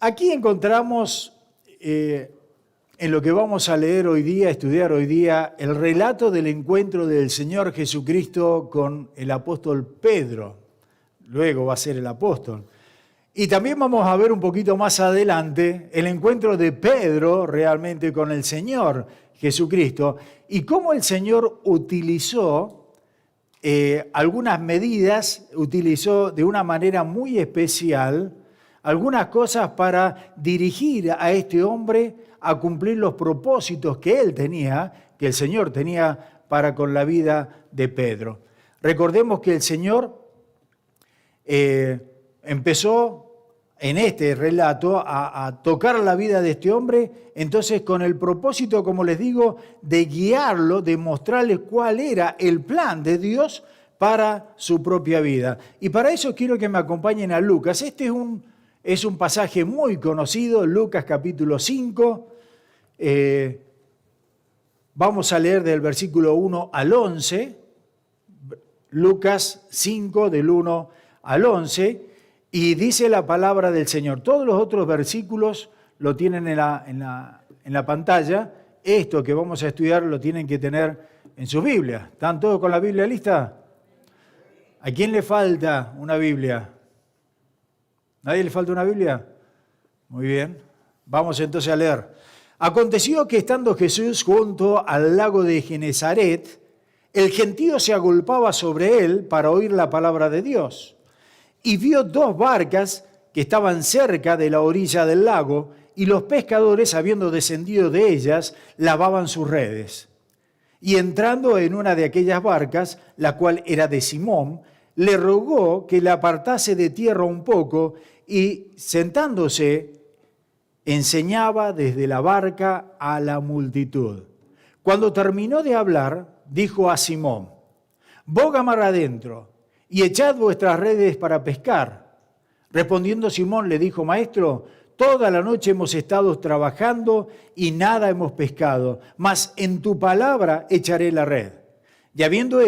Aquí encontramos en lo que vamos a leer hoy día, estudiar hoy día, el relato del encuentro del Señor Jesucristo con el apóstol Pedro. Luego va a ser el apóstol. Y también vamos a ver un poquito más adelante el encuentro de Pedro realmente con el Señor Jesucristo y cómo el Señor utilizó algunas medidas, utilizó de una manera muy especial algunas cosas para dirigir a este hombre a cumplir los propósitos que él tenía, que el Señor tenía para con la vida de Pedro. Recordemos que el Señor empezó en este relato a tocar la vida de este hombre, entonces con el propósito, como les digo, de guiarlo, de mostrarles cuál era el plan de Dios para su propia vida. Y para eso quiero que me acompañen a Lucas. Este es un pasaje muy conocido, Lucas capítulo 5. Vamos a leer del versículo 1 al 11, Lucas 5 del 1 al 11, y dice la palabra del Señor. Todos los otros versículos lo tienen en la pantalla. Esto que vamos a estudiar lo tienen que tener en sus Biblias. ¿Están todos con la Biblia lista? ¿A quién le falta una Biblia? ¿Nadie le falta una Biblia? Muy bien. Vamos entonces a leer. Aconteció que estando Jesús junto al lago de Genezaret, el gentío se agolpaba sobre él para oír la palabra de Dios. Y vio dos barcas que estaban cerca de la orilla del lago, y los pescadores, habiendo descendido de ellas, lavaban sus redes. Y entrando en una de aquellas barcas, la cual era de Simón, le rogó que la apartase de tierra un poco, y sentándose, enseñaba desde la barca a la multitud. Cuando terminó de hablar, dijo a Simón: boga mar adentro y echad vuestras redes para pescar. Respondiendo Simón le dijo: Maestro, toda la noche hemos estado trabajando y nada hemos pescado, mas en tu palabra echaré la red. Y habiéndolo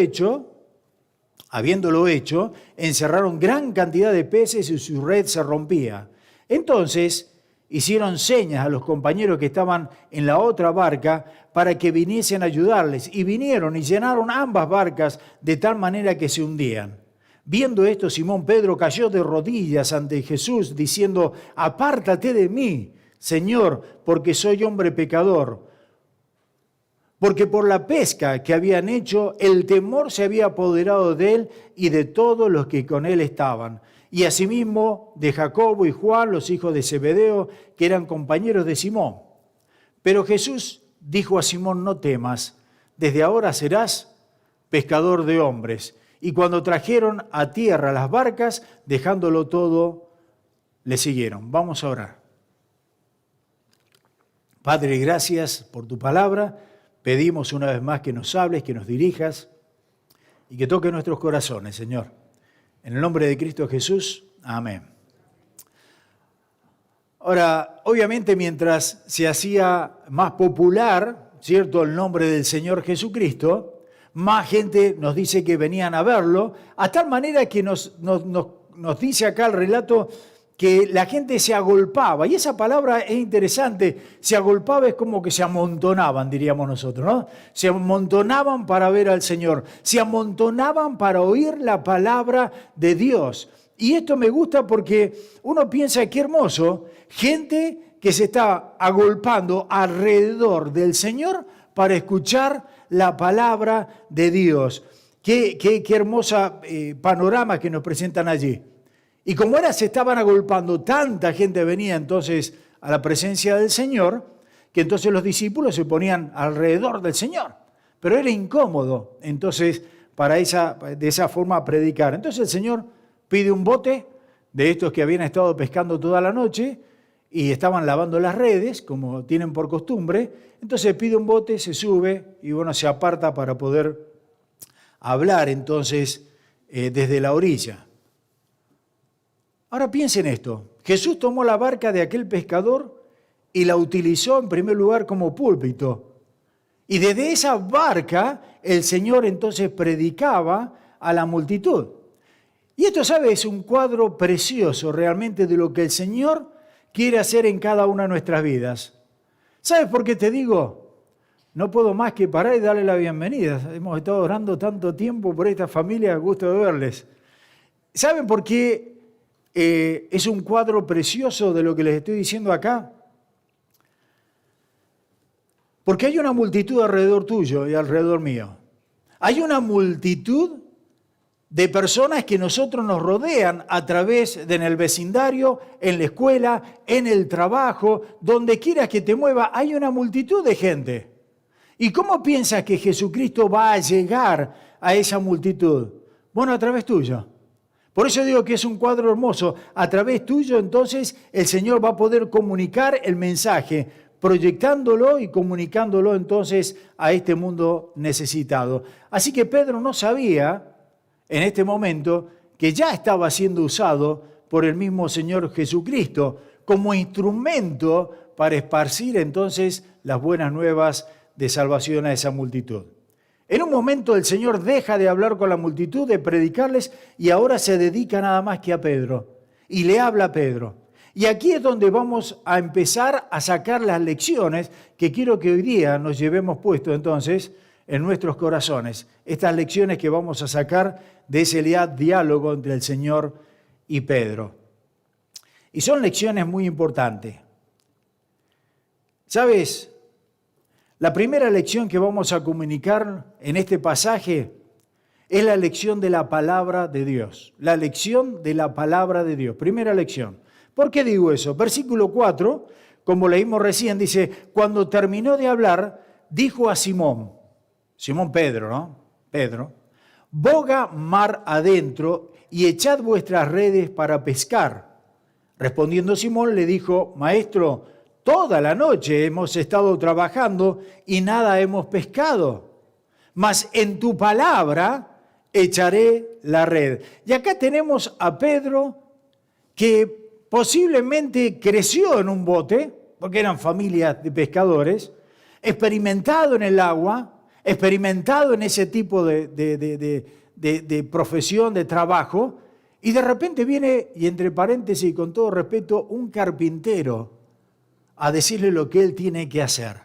hecho, encerraron gran cantidad de peces y su red se rompía. Entonces hicieron señas a los compañeros que estaban en la otra barca para que viniesen a ayudarles. Y vinieron y llenaron ambas barcas de tal manera que se hundían. Viendo esto, Simón Pedro cayó de rodillas ante Jesús, diciendo: apártate de mí, Señor, porque soy hombre pecador. Porque por la pesca que habían hecho, el temor se había apoderado de él y de todos los que con él estaban. Y asimismo de Jacobo y Juan, los hijos de Zebedeo, que eran compañeros de Simón. Pero Jesús dijo a Simón: no temas, desde ahora serás pescador de hombres. Y cuando trajeron a tierra las barcas, dejándolo todo, le siguieron. Vamos a orar. Padre, gracias por tu palabra. Pedimos una vez más que nos hables, que nos dirijas y que toques nuestros corazones, Señor. En el nombre de Cristo Jesús, amén. Ahora, obviamente mientras se hacía más popular, ¿cierto?, el nombre del Señor Jesucristo, más gente nos dice que venían a verlo, a tal manera que nos dice acá el relato que la gente se agolpaba. Y esa palabra es interesante, se agolpaba es como que se amontonaban, diríamos nosotros, ¿no? Se amontonaban para ver al Señor, se amontonaban para oír la palabra de Dios. Y esto me gusta porque uno piensa, qué hermoso, gente que se está agolpando alrededor del Señor para escuchar la palabra de Dios. Qué hermosa panorama que nos presentan allí. Y como se estaban agolpando, tanta gente venía entonces a la presencia del Señor, que entonces los discípulos se ponían alrededor del Señor. Pero era incómodo, entonces, de esa forma predicar. Entonces el Señor pide un bote de estos que habían estado pescando toda la noche y estaban lavando las redes, como tienen por costumbre. Entonces pide un bote, se sube y se aparta para poder hablar entonces desde la orilla. Ahora piensen esto, Jesús tomó la barca de aquel pescador y la utilizó en primer lugar como púlpito. Y desde esa barca el Señor entonces predicaba a la multitud. Y esto, ¿sabe?, es un cuadro precioso realmente de lo que el Señor quiere hacer en cada una de nuestras vidas. ¿Sabes por qué te digo? No puedo más que parar y darle la bienvenida. Hemos estado orando tanto tiempo por esta familia, gusto de verles. ¿Saben por qué es un cuadro precioso de lo que les estoy diciendo acá? Porque hay una multitud alrededor tuyo y alrededor mío. Hay una multitud de personas que nosotros nos rodean a través de en el vecindario, en la escuela, en el trabajo, donde quieras que te mueva, hay una multitud de gente. ¿Y cómo piensas que Jesucristo va a llegar a esa multitud? Bueno, a través tuyo. Por eso digo que es un cuadro hermoso. A través tuyo, entonces, el Señor va a poder comunicar el mensaje, proyectándolo y comunicándolo entonces a este mundo necesitado. Así que Pedro no sabía en este momento que ya estaba siendo usado por el mismo Señor Jesucristo como instrumento para esparcir entonces las buenas nuevas de salvación a esa multitud. En un momento el Señor deja de hablar con la multitud, de predicarles, y ahora se dedica nada más que a Pedro. Y le habla a Pedro. Y aquí es donde vamos a empezar a sacar las lecciones que quiero que hoy día nos llevemos puesto entonces en nuestros corazones. Estas lecciones que vamos a sacar de ese diálogo entre el Señor y Pedro. Y son lecciones muy importantes. ¿Sabes? La primera lección que vamos a comunicar en este pasaje es la lección de la palabra de Dios. La lección de la palabra de Dios. Primera lección. ¿Por qué digo eso? Versículo 4, como leímos recién, dice, cuando terminó de hablar, dijo a Simón Pedro, ¿no? Pedro, boga mar adentro y echad vuestras redes para pescar. Respondiendo Simón le dijo, Maestro, toda la noche hemos estado trabajando y nada hemos pescado, mas en tu palabra echaré la red. Y acá tenemos a Pedro que posiblemente creció en un bote, porque eran familias de pescadores, experimentado en el agua, experimentado en ese tipo de profesión, de trabajo, y de repente viene, y entre paréntesis y con todo respeto, un carpintero a decirle lo que él tiene que hacer.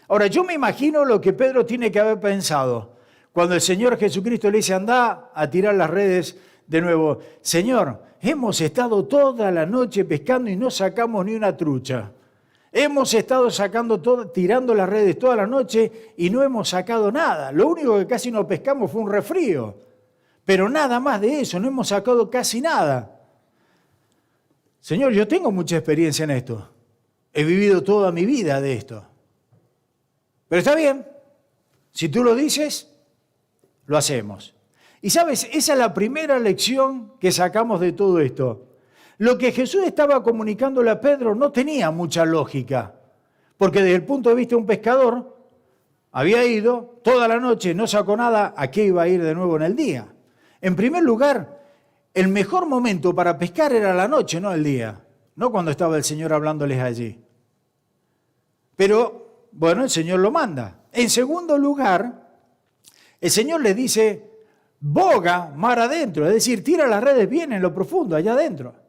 Ahora, yo me imagino lo que Pedro tiene que haber pensado cuando el Señor Jesucristo le dice, anda a tirar las redes de nuevo. Señor, hemos estado toda la noche pescando y no sacamos ni una trucha. Hemos estado tirando las redes toda la noche y no hemos sacado nada. Lo único que casi no pescamos fue un resfrío. Pero nada más de eso, no hemos sacado casi nada. Señor, yo tengo mucha experiencia en esto. He vivido toda mi vida de esto. Pero está bien. Si tú lo dices, lo hacemos. Y sabes, esa es la primera lección que sacamos de todo esto. Lo que Jesús estaba comunicándole a Pedro no tenía mucha lógica, porque desde el punto de vista de un pescador, había ido toda la noche, no sacó nada, ¿a qué iba a ir de nuevo en el día? En primer lugar, el mejor momento para pescar era la noche, no el día, no cuando estaba el Señor hablándoles allí. Pero, bueno, el Señor lo manda. En segundo lugar, el Señor le dice, boga mar adentro, es decir, tira las redes bien en lo profundo, allá adentro.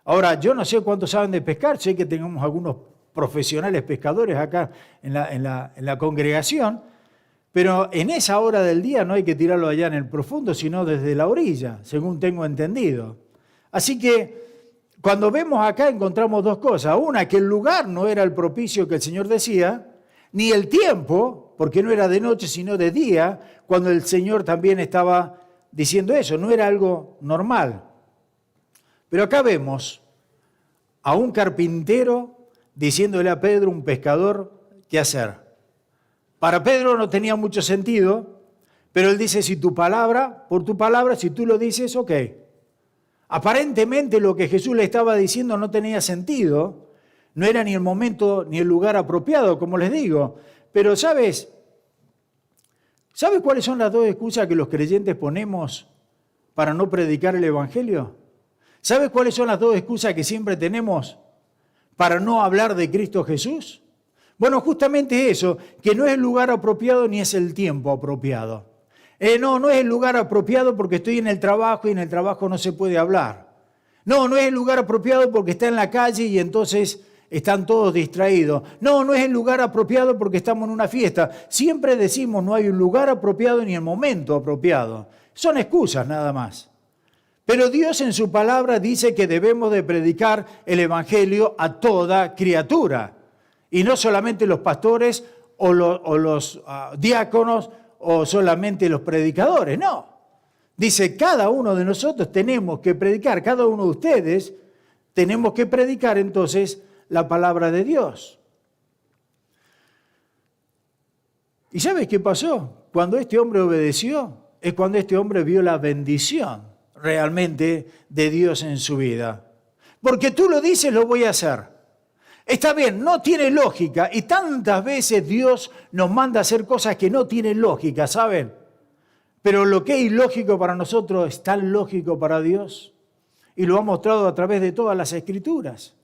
Ahora, yo no sé cuántos saben de pescar, sé que tenemos algunos profesionales pescadores acá en la congregación, pero en esa hora del día no hay que tirarlo allá en el profundo, sino desde la orilla, según tengo entendido. Así que cuando vemos acá encontramos dos cosas. Una, que el lugar no era el propicio que el Señor decía, ni el tiempo, porque no era de noche sino de día, cuando el Señor también estaba diciendo eso, no era algo normal. Pero acá vemos a un carpintero diciéndole a Pedro, un pescador, qué hacer. Para Pedro no tenía mucho sentido, pero él dice, si tu palabra, por tu palabra, si tú lo dices, ok. Aparentemente lo que Jesús le estaba diciendo no tenía sentido, no era ni el momento ni el lugar apropiado, como les digo. Pero ¿sabes cuáles son las dos excusas que los creyentes ponemos para no predicar el Evangelio? ¿Sabes cuáles son las dos excusas que siempre tenemos para no hablar de Cristo Jesús? Bueno, justamente eso, que no es el lugar apropiado ni es el tiempo apropiado. No es el lugar apropiado porque estoy en el trabajo y en el trabajo no se puede hablar. No, no es el lugar apropiado porque está en la calle y entonces están todos distraídos. No, no es el lugar apropiado porque estamos en una fiesta. Siempre decimos no hay un lugar apropiado ni el momento apropiado. Son excusas nada más. Pero Dios en su palabra dice que debemos de predicar el Evangelio a toda criatura. Y no solamente los pastores o los diáconos o solamente los predicadores, no. Dice, cada uno de nosotros tenemos que predicar, cada uno de ustedes tenemos que predicar entonces la palabra de Dios. ¿Y sabes qué pasó? Cuando este hombre obedeció, es cuando este hombre vio la bendición realmente de Dios en su vida. Porque tú lo dices, lo voy a hacer. Está bien, no tiene lógica y tantas veces Dios nos manda a hacer cosas que no tienen lógica, ¿saben? Pero lo que es ilógico para nosotros es tan lógico para Dios y lo ha mostrado a través de todas las Escrituras.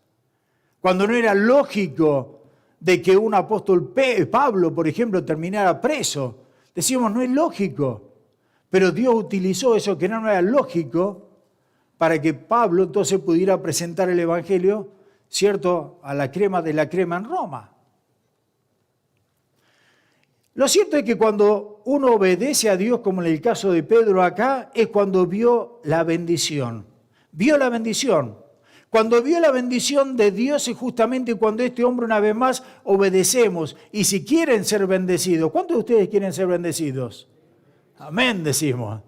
Cuando no era lógico de que un apóstol Pablo, por ejemplo, terminara preso, decíamos no es lógico, pero Dios utilizó eso que no era lógico para que Pablo entonces pudiera presentar el Evangelio, ¿cierto?, a la crema de la crema en Roma. Lo cierto es que cuando uno obedece a Dios, como en el caso de Pedro acá, es cuando vio la bendición. Vio la bendición. Cuando vio la bendición de Dios es justamente cuando este hombre una vez más obedecemos. Y si quieren ser bendecidos, ¿cuántos de ustedes quieren ser bendecidos? Amén, decimos.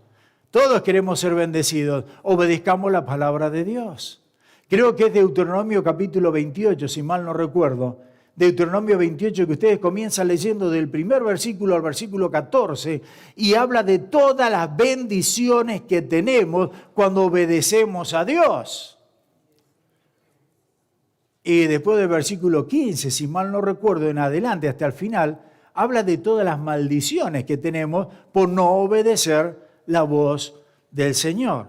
Todos queremos ser bendecidos. Obedezcamos la palabra de Dios. Creo que es Deuteronomio capítulo 28, si mal no recuerdo. Deuteronomio 28, que ustedes comienzan leyendo del primer versículo al versículo 14, y habla de todas las bendiciones que tenemos cuando obedecemos a Dios. Y después del versículo 15, si mal no recuerdo, en adelante hasta el final, habla de todas las maldiciones que tenemos por no obedecer la voz del Señor.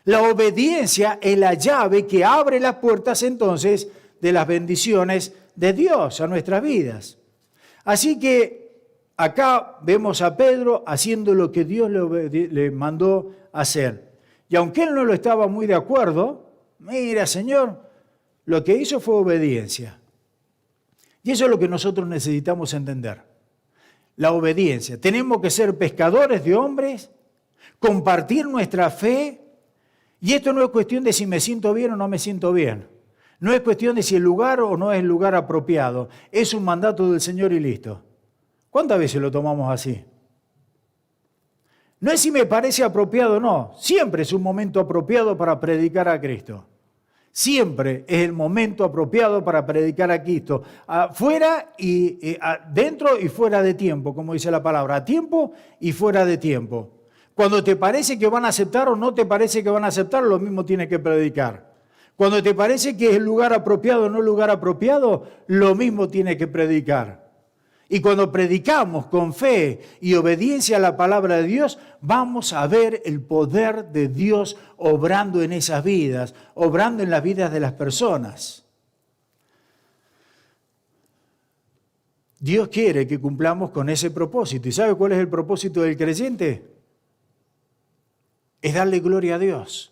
La obediencia es la llave que abre las puertas entonces de las bendiciones de Dios a nuestras vidas. Así que acá vemos a Pedro haciendo lo que Dios le mandó hacer. Y aunque él no lo estaba muy de acuerdo, mira, Señor, lo que hizo fue obediencia. Y eso es lo que nosotros necesitamos entender. La obediencia. Tenemos que ser pescadores de hombres, compartir nuestra fe. Y esto no es cuestión de si me siento bien o no me siento bien. No es cuestión de si el lugar o no es el lugar apropiado. Es un mandato del Señor y listo. ¿Cuántas veces lo tomamos así? No es si me parece apropiado o no. Siempre es un momento apropiado para predicar a Cristo. Siempre es el momento apropiado para predicar a Cristo. Fuera y dentro y fuera de tiempo, como dice la palabra. A tiempo y fuera de tiempo. Cuando te parece que van a aceptar o no te parece que van a aceptar, lo mismo tienes que predicar. Cuando te parece que es el lugar apropiado o no el lugar apropiado, lo mismo tienes que predicar. Y cuando predicamos con fe y obediencia a la palabra de Dios, vamos a ver el poder de Dios obrando en esas vidas, obrando en las vidas de las personas. Dios quiere que cumplamos con ese propósito. ¿Y sabe cuál es el propósito del creyente? Es darle gloria a Dios.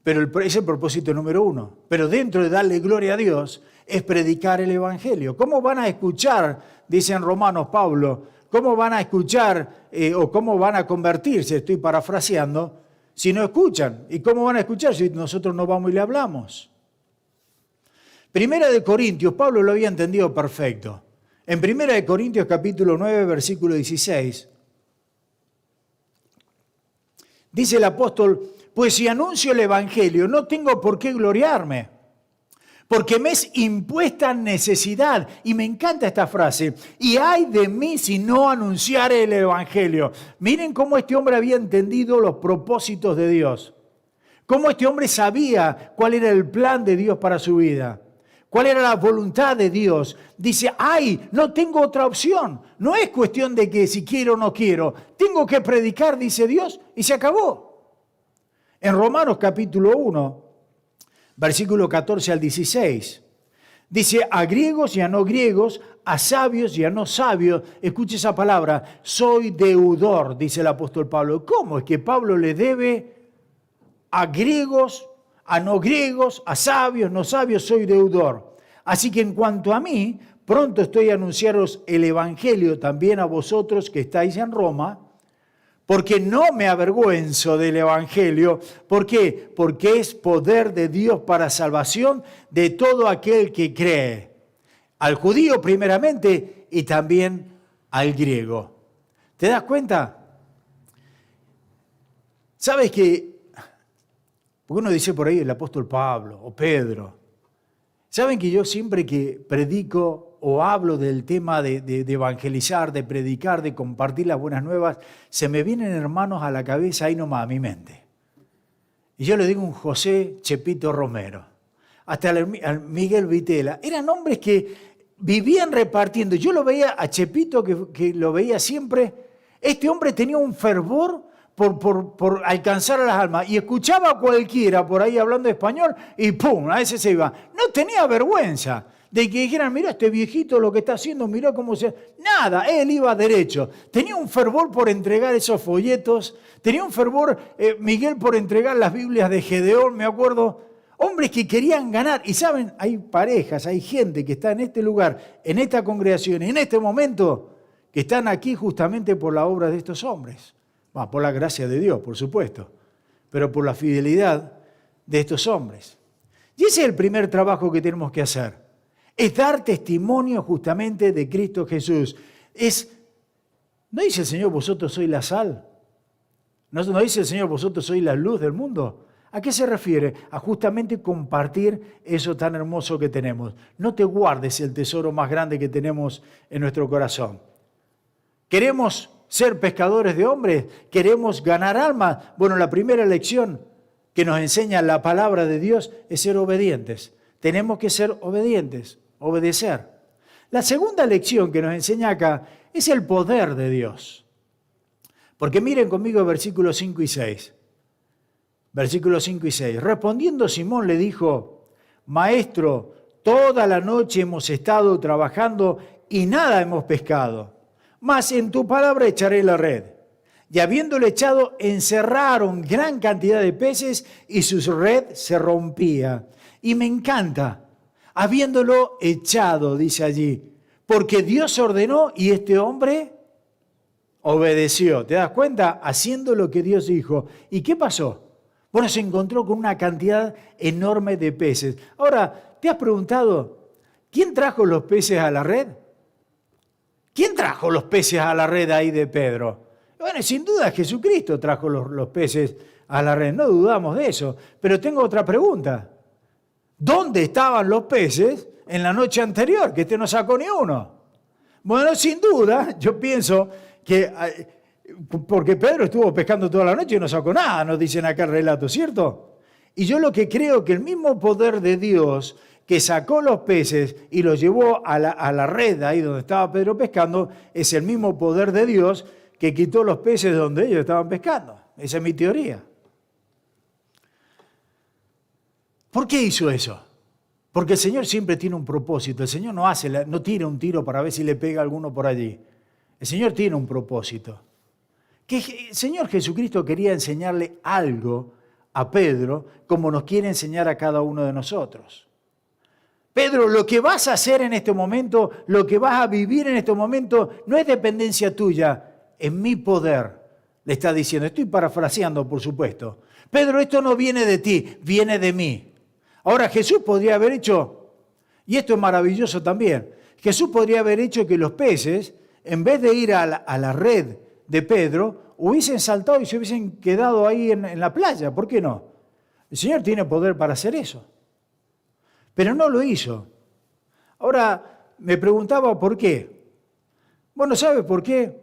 Pero ese es el propósito número uno. Pero dentro de darle gloria a Dios es predicar el Evangelio. ¿Cómo van a escuchar, dice en Romanos Pablo, cómo van a escuchar o cómo van a convertirse, estoy parafraseando, si no escuchan? ¿Y cómo van a escuchar si nosotros no vamos y le hablamos? Primera de Corintios, Pablo lo había entendido perfecto. En Primera de Corintios capítulo 9, versículo 16, dice el apóstol: pues si anuncio el Evangelio, no tengo por qué gloriarme, porque me es impuesta necesidad. Y me encanta esta frase: y ay de mí si no anunciare el Evangelio. Miren cómo este hombre había entendido los propósitos de Dios. Cómo este hombre sabía cuál era el plan de Dios para su vida. Cuál era la voluntad de Dios. Dice, ay, no tengo otra opción. No es cuestión de que si quiero o no quiero. Tengo que predicar, dice Dios, y se acabó. En Romanos capítulo 1, versículo 14 al 16, dice: a griegos y a no griegos, a sabios y a no sabios. Escuche esa palabra: soy deudor, dice el apóstol Pablo. ¿Cómo es que Pablo le debe a griegos, a no griegos, a sabios, no sabios, soy deudor. Así que en cuanto a mí, pronto estoy a anunciaros el Evangelio también a vosotros que estáis en Roma, porque no me avergüenzo del Evangelio. ¿Por qué? Porque es poder de Dios para salvación de todo aquel que cree. Al judío primeramente y también al griego. ¿Te das cuenta? ¿Sabes que? Porque uno dice por ahí el apóstol Pablo o Pedro. ¿Saben que yo siempre que predico o hablo del tema de evangelizar, de predicar, de compartir las buenas nuevas, se me vienen hermanos a la cabeza ahí nomás, a mi mente? Y yo le digo un José Chepito Romero, hasta al Miguel Vitela. Eran hombres que vivían repartiendo. Yo lo veía a Chepito, que lo veía siempre. Este hombre tenía un fervor por alcanzar a las almas. Y escuchaba a cualquiera por ahí hablando español y ¡pum! A veces se iba. No tenía vergüenza de que dijeran, mira este viejito lo que está haciendo, mira cómo se... Nada, él iba derecho. Tenía un fervor por entregar esos folletos. Tenía un fervor, Miguel, por entregar las Biblias de Gedeón, me acuerdo. Hombres que querían ganar. Y saben, hay parejas, hay gente que está en este lugar, en esta congregación, en este momento, que están aquí justamente por la obra de estos hombres. Por la gracia de Dios, por supuesto, pero por la fidelidad de estos hombres. Y ese es el primer trabajo que tenemos que hacer. Es dar testimonio justamente de Cristo Jesús. ¿No dice el Señor, vosotros sois la sal? ¿No dice el Señor, vosotros sois la luz del mundo? ¿A qué se refiere? A justamente compartir eso tan hermoso que tenemos. No te guardes el tesoro más grande que tenemos en nuestro corazón. ¿Queremos ser pescadores de hombres? ¿Queremos ganar almas? Bueno, la primera lección que nos enseña la palabra de Dios es ser obedientes. Tenemos que ser obedientes, obedecer. La segunda lección que nos enseña acá es el poder de Dios. Porque miren conmigo versículos 5 y 6. Versículos 5 y 6. Respondiendo Simón le dijo, Maestro, toda la noche hemos estado trabajando y nada hemos pescado. Mas en tu palabra echaré la red. Y habiéndole echado, encerraron gran cantidad de peces y su red se rompía. Y me encanta, habiéndolo echado, dice allí, porque Dios ordenó y este hombre obedeció. ¿Te das cuenta? Haciendo lo que Dios dijo. ¿Y qué pasó? Bueno, se encontró con una cantidad enorme de peces. Ahora, ¿te has preguntado, quién trajo los peces a la red? ¿Quién trajo los peces a la red ahí de Pedro? Bueno, sin duda Jesucristo trajo los peces a la red, no dudamos de eso. Pero tengo otra pregunta. ¿Dónde estaban los peces en la noche anterior? Que este no sacó ni uno. Bueno, sin duda, yo pienso que... Porque Pedro estuvo pescando toda la noche y no sacó nada, nos dicen acá el relato, ¿cierto? Y yo lo que creo que el mismo poder de Dios que sacó los peces y los llevó a la red ahí donde estaba Pedro pescando, es el mismo poder de Dios que quitó los peces donde ellos estaban pescando. Esa es mi teoría. ¿Por qué hizo eso? Porque el Señor siempre tiene un propósito. El Señor no tira un tiro para ver si le pega a alguno por allí. El Señor tiene un propósito. Que el Señor Jesucristo quería enseñarle algo a Pedro como nos quiere enseñar a cada uno de nosotros. Pedro, lo que vas a hacer en este momento, lo que vas a vivir en este momento, no es dependencia tuya, es mi poder, le está diciendo. Estoy parafraseando, por supuesto. Pedro, esto no viene de ti, viene de mí. Ahora, Jesús podría haber hecho, y esto es maravilloso también, Jesús podría haber hecho que los peces, en vez de ir a la red de Pedro, hubiesen saltado y se hubiesen quedado ahí en la playa. ¿Por qué no? El Señor tiene poder para hacer eso. Pero no lo hizo. Ahora, me preguntaba por qué. Bueno, ¿sabe por qué?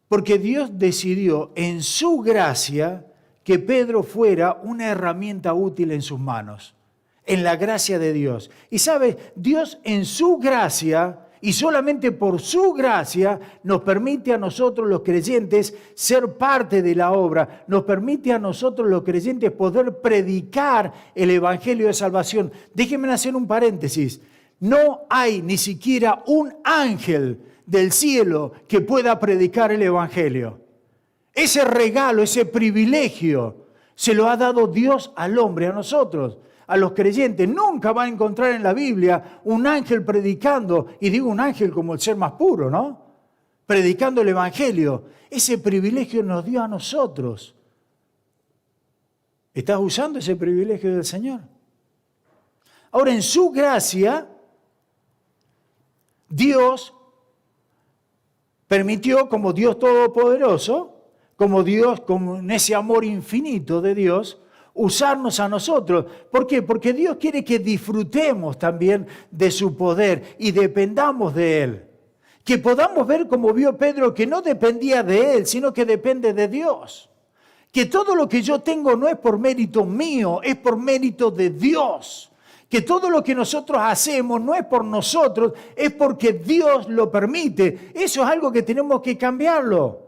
Porque Dios decidió en su gracia que Pedro fuera una herramienta útil en sus manos, en la gracia de Dios. Y ¿sabe? Dios en su gracia, y solamente por su gracia, nos permite a nosotros los creyentes ser parte de la obra, nos permite a nosotros los creyentes poder predicar el Evangelio de salvación. Déjenme hacer un paréntesis. No hay ni siquiera un ángel del cielo que pueda predicar el Evangelio. Ese regalo, ese privilegio, Se lo ha dado Dios al hombre, a nosotros, a los creyentes. Nunca va a encontrar en la Biblia un ángel predicando, y digo un ángel como el ser más puro, ¿no? Predicando el Evangelio. Ese privilegio nos dio a nosotros. ¿Estás usando ese privilegio del Señor? Ahora, en su gracia, Dios permitió, como Dios Todopoderoso, como Dios, con ese amor infinito de Dios, usarnos a nosotros. ¿Por qué? Porque Dios quiere que disfrutemos también de su poder y dependamos de Él. Que podamos ver, como vio Pedro, que no dependía de Él, sino que depende de Dios. Que todo lo que yo tengo no es por mérito mío, es por mérito de Dios. Que todo lo que nosotros hacemos no es por nosotros, es porque Dios lo permite. Eso es algo que tenemos que cambiarlo.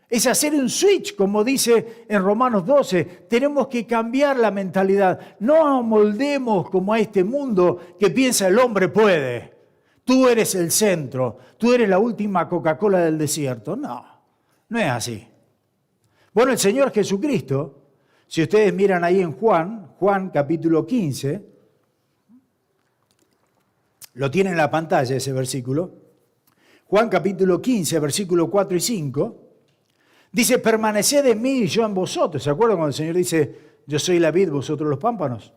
Es hacer un switch, como dice en Romanos 12. Tenemos que cambiar la mentalidad. No amoldemos como a este mundo que piensa el hombre puede. Tú eres el centro, tú eres la última Coca-Cola del desierto. No, no es así. Bueno, el Señor Jesucristo, si ustedes miran ahí en Juan capítulo 15, lo tienen en la pantalla ese versículo. Juan capítulo 15, versículo 4 y 5. Dice, permaneced en mí y yo en vosotros. ¿Se acuerdan cuando el Señor dice, yo soy la vid, vosotros los pámpanos?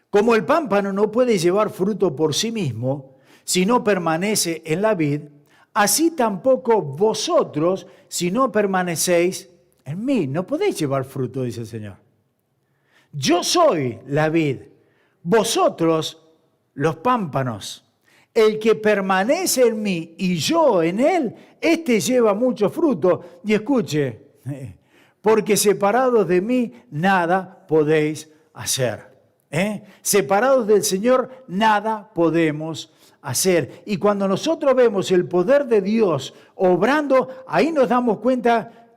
Como el pámpano no puede llevar fruto por sí mismo, si no permanece en la vid, así tampoco vosotros, si no permanecéis en mí. No podéis llevar fruto, dice el Señor. Yo soy la vid, vosotros los pámpanos. El que permanece en mí y yo en él, este lleva mucho fruto. Y escuche, porque separados de mí nada podéis hacer. Separados del Señor nada podemos hacer. Y cuando nosotros vemos el poder de Dios obrando, ahí nos damos cuenta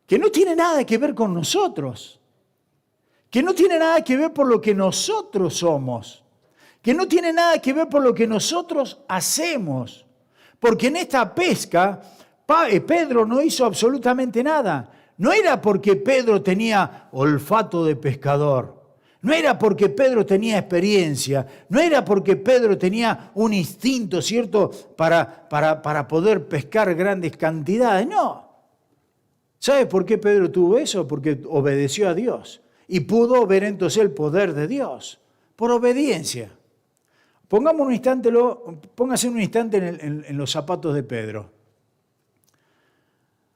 que no tiene nada que ver con nosotros. Que no tiene nada que ver por lo que nosotros somos. Que no tiene nada que ver por lo que nosotros hacemos. Porque en esta pesca, Pedro no hizo absolutamente nada. No era porque Pedro tenía olfato de pescador. No era porque Pedro tenía experiencia. No era porque Pedro tenía un instinto, ¿cierto?, para poder pescar grandes cantidades. No. ¿Sabes por qué Pedro tuvo eso? Porque obedeció a Dios. Y pudo ver entonces el poder de Dios. Por obediencia. Póngase un instante en los zapatos de Pedro.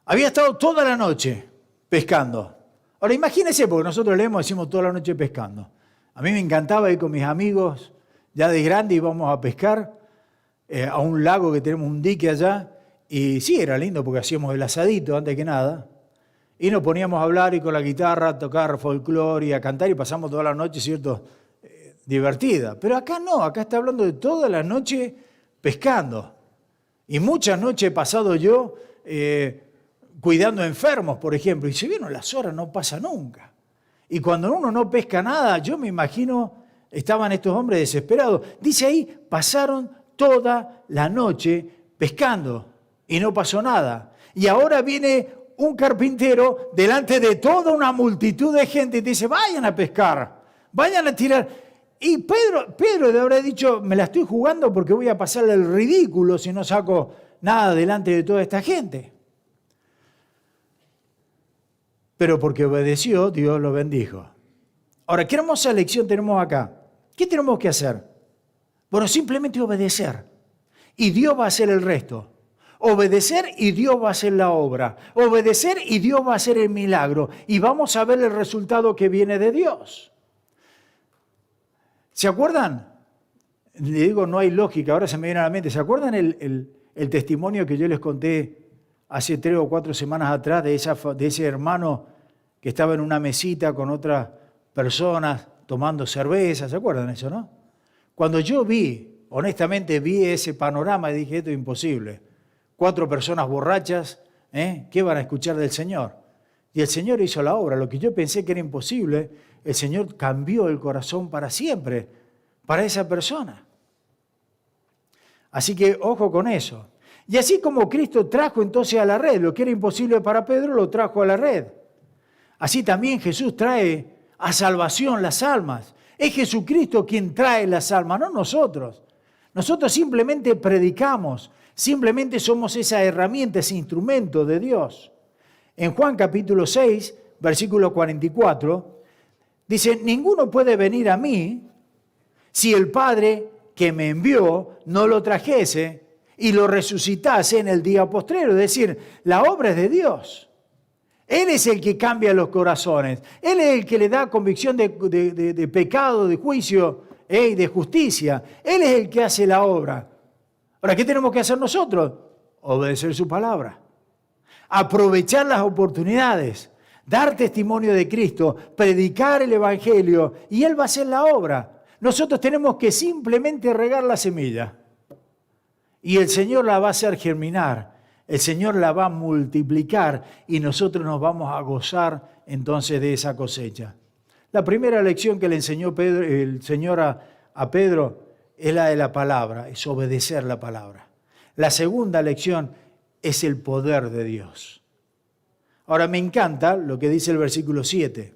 Había estado toda la noche pescando. Ahora imagínense, porque nosotros leemos, decimos toda la noche pescando. A mí me encantaba ir con mis amigos, ya de grande íbamos a pescar a un lago que tenemos un dique allá. Y sí, era lindo porque hacíamos el asadito antes que nada. Y nos poníamos a hablar y con la guitarra a tocar folclore y a cantar y pasamos toda la noche, ¿cierto?, divertida. Pero acá no, acá está hablando de toda la noche pescando. Y muchas noches he pasado yo cuidando enfermos, por ejemplo. Y si vieron las horas, no pasa nunca. Y cuando uno no pesca nada, yo me imagino, estaban estos hombres desesperados. Dice ahí, pasaron toda la noche pescando y no pasó nada. Y ahora viene un carpintero delante de toda una multitud de gente y dice, vayan a pescar, vayan a tirar. Y Pedro le habrá dicho, me la estoy jugando porque voy a pasarle el ridículo si no saco nada delante de toda esta gente. Pero porque obedeció, Dios lo bendijo. Ahora, qué hermosa lección tenemos acá. ¿Qué tenemos que hacer? Bueno, simplemente obedecer. Y Dios va a hacer el resto. Obedecer y Dios va a hacer la obra. Obedecer y Dios va a hacer el milagro. Y vamos a ver el resultado que viene de Dios. ¿Se acuerdan? Le digo, no hay lógica, ahora se me viene a la mente. ¿Se acuerdan el testimonio que yo les conté hace 3 o 4 semanas atrás de ese hermano que estaba en una mesita con otras personas tomando cerveza? ¿Se acuerdan eso, no? Cuando yo honestamente vi ese panorama y dije, esto es imposible. 4 personas borrachas, ¿qué van a escuchar del Señor? Y el Señor hizo la obra. Lo que yo pensé que era imposible, el Señor cambió el corazón para siempre, para esa persona. Así que ojo con eso. Y así como Cristo trajo entonces a la red, lo que era imposible para Pedro, lo trajo a la red. Así también Jesús trae a salvación las almas. Es Jesucristo quien trae las almas, no nosotros. Nosotros simplemente predicamos, simplemente somos esa herramienta, ese instrumento de Dios. En Juan capítulo 6, versículo 44, dice, ninguno puede venir a mí si el Padre que me envió no lo trajese y lo resucitase en el día postrero. Es decir, la obra es de Dios. Él es el que cambia los corazones. Él es el que le da convicción de pecado, de juicio y de justicia. Él es el que hace la obra. Ahora, ¿qué tenemos que hacer nosotros? Obedecer su palabra. Aprovechar las oportunidades. Dar testimonio de Cristo. Predicar el Evangelio. Y Él va a hacer la obra. Nosotros tenemos que simplemente regar la semilla. Y el Señor la va a hacer germinar. El Señor la va a multiplicar y nosotros nos vamos a gozar entonces de esa cosecha. La primera lección que le enseñó el Señor a Pedro es la de la palabra, es obedecer la palabra. La segunda lección es el poder de Dios. Ahora me encanta lo que dice el versículo 7.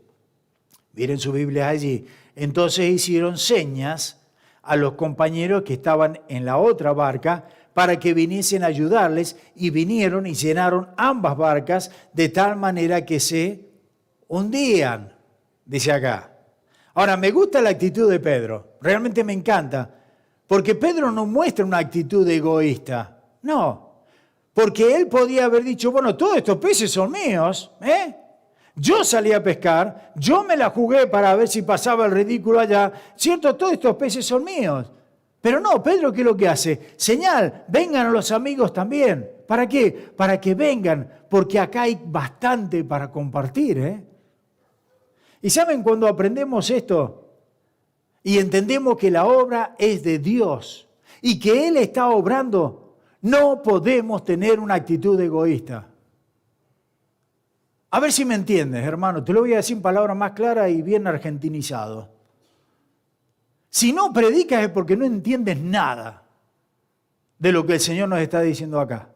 Miren su Biblia allí. Entonces hicieron señas a los compañeros que estaban en la otra barca para que viniesen a ayudarles, y vinieron y llenaron ambas barcas de tal manera que se hundían, dice acá. Ahora, me gusta la actitud de Pedro, realmente me encanta, porque Pedro no muestra una actitud egoísta, no, porque él podía haber dicho, bueno, todos estos peces son míos, Yo salí a pescar, yo me la jugué para ver si pasaba el ridículo allá, cierto, todos estos peces son míos. Pero no, Pedro, ¿qué es lo que hace? Señal, vengan los amigos también. ¿Para qué? Para que vengan, porque acá hay bastante para compartir. Y ¿saben cuando aprendemos esto? Y entendemos que la obra es de Dios y que Él está obrando, no podemos tener una actitud egoísta. A ver si me entiendes, hermano. Te lo voy a decir en palabras más claras y bien argentinizado. Si no predicas es porque no entiendes nada de lo que el Señor nos está diciendo acá.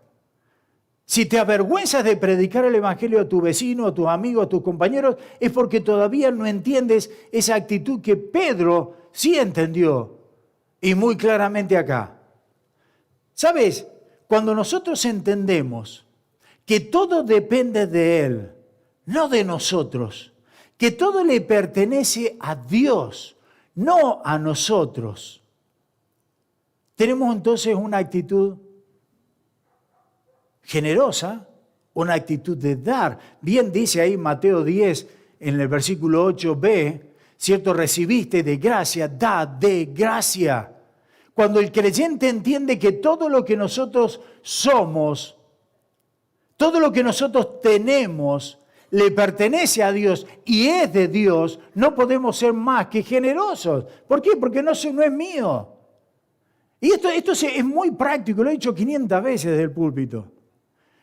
Si te avergüenzas de predicar el Evangelio a tu vecino, a tus amigos, a tus compañeros, es porque todavía no entiendes esa actitud que Pedro sí entendió, y muy claramente acá. ¿Sabes? Cuando nosotros entendemos que todo depende de Él, no de nosotros, que todo le pertenece a Dios, no a nosotros, tenemos entonces una actitud generosa, una actitud de dar. Bien dice ahí Mateo 10, en el versículo 8b, ¿cierto? Recibiste de gracia, da de gracia. Cuando el creyente entiende que todo lo que nosotros somos, todo lo que nosotros tenemos, le pertenece a Dios y es de Dios, no podemos ser más que generosos. ¿Por qué? Porque no es mío. Y esto es muy práctico, lo he dicho 500 veces desde el púlpito.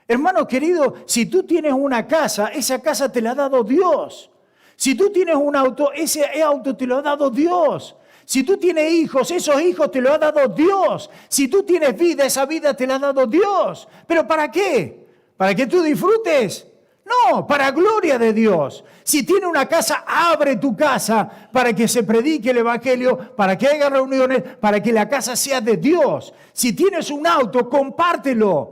Hermano querido, si tú tienes una casa, esa casa te la ha dado Dios. Si tú tienes un auto, ese auto te lo ha dado Dios. Si tú tienes hijos, esos hijos te lo ha dado Dios. Si tú tienes vida, esa vida te la ha dado Dios. ¿Pero para qué? ¿Para que tú disfrutes? No, para gloria de Dios. Si tiene una casa, abre tu casa para que se predique el Evangelio, para que haya reuniones, para que la casa sea de Dios. Si tienes un auto, compártelo.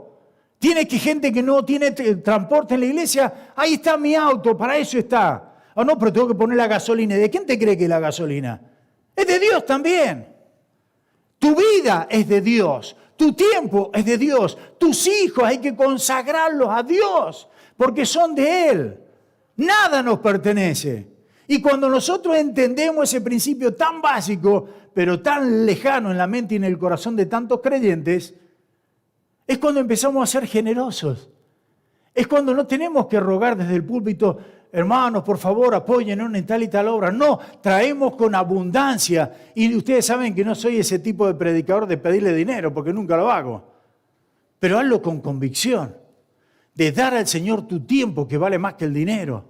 Tiene que gente que no tiene transporte en la iglesia, ahí está mi auto, para eso está. Oh no, pero tengo que poner la gasolina. ¿De quién te cree que es la gasolina? Es de Dios también. Tu vida es de Dios. Tu tiempo es de Dios. Tus hijos hay que consagrarlos a Dios, porque son de Él. Nada nos pertenece. Y cuando nosotros entendemos ese principio tan básico, pero tan lejano en la mente y en el corazón de tantos creyentes, es cuando empezamos a ser generosos. Es cuando no tenemos que rogar desde el púlpito, hermanos, por favor, apóyennos en tal y tal obra. No, traemos con abundancia. Y ustedes saben que no soy ese tipo de predicador de pedirle dinero, porque nunca lo hago. Pero hazlo con convicción. De dar al Señor tu tiempo, que vale más que el dinero.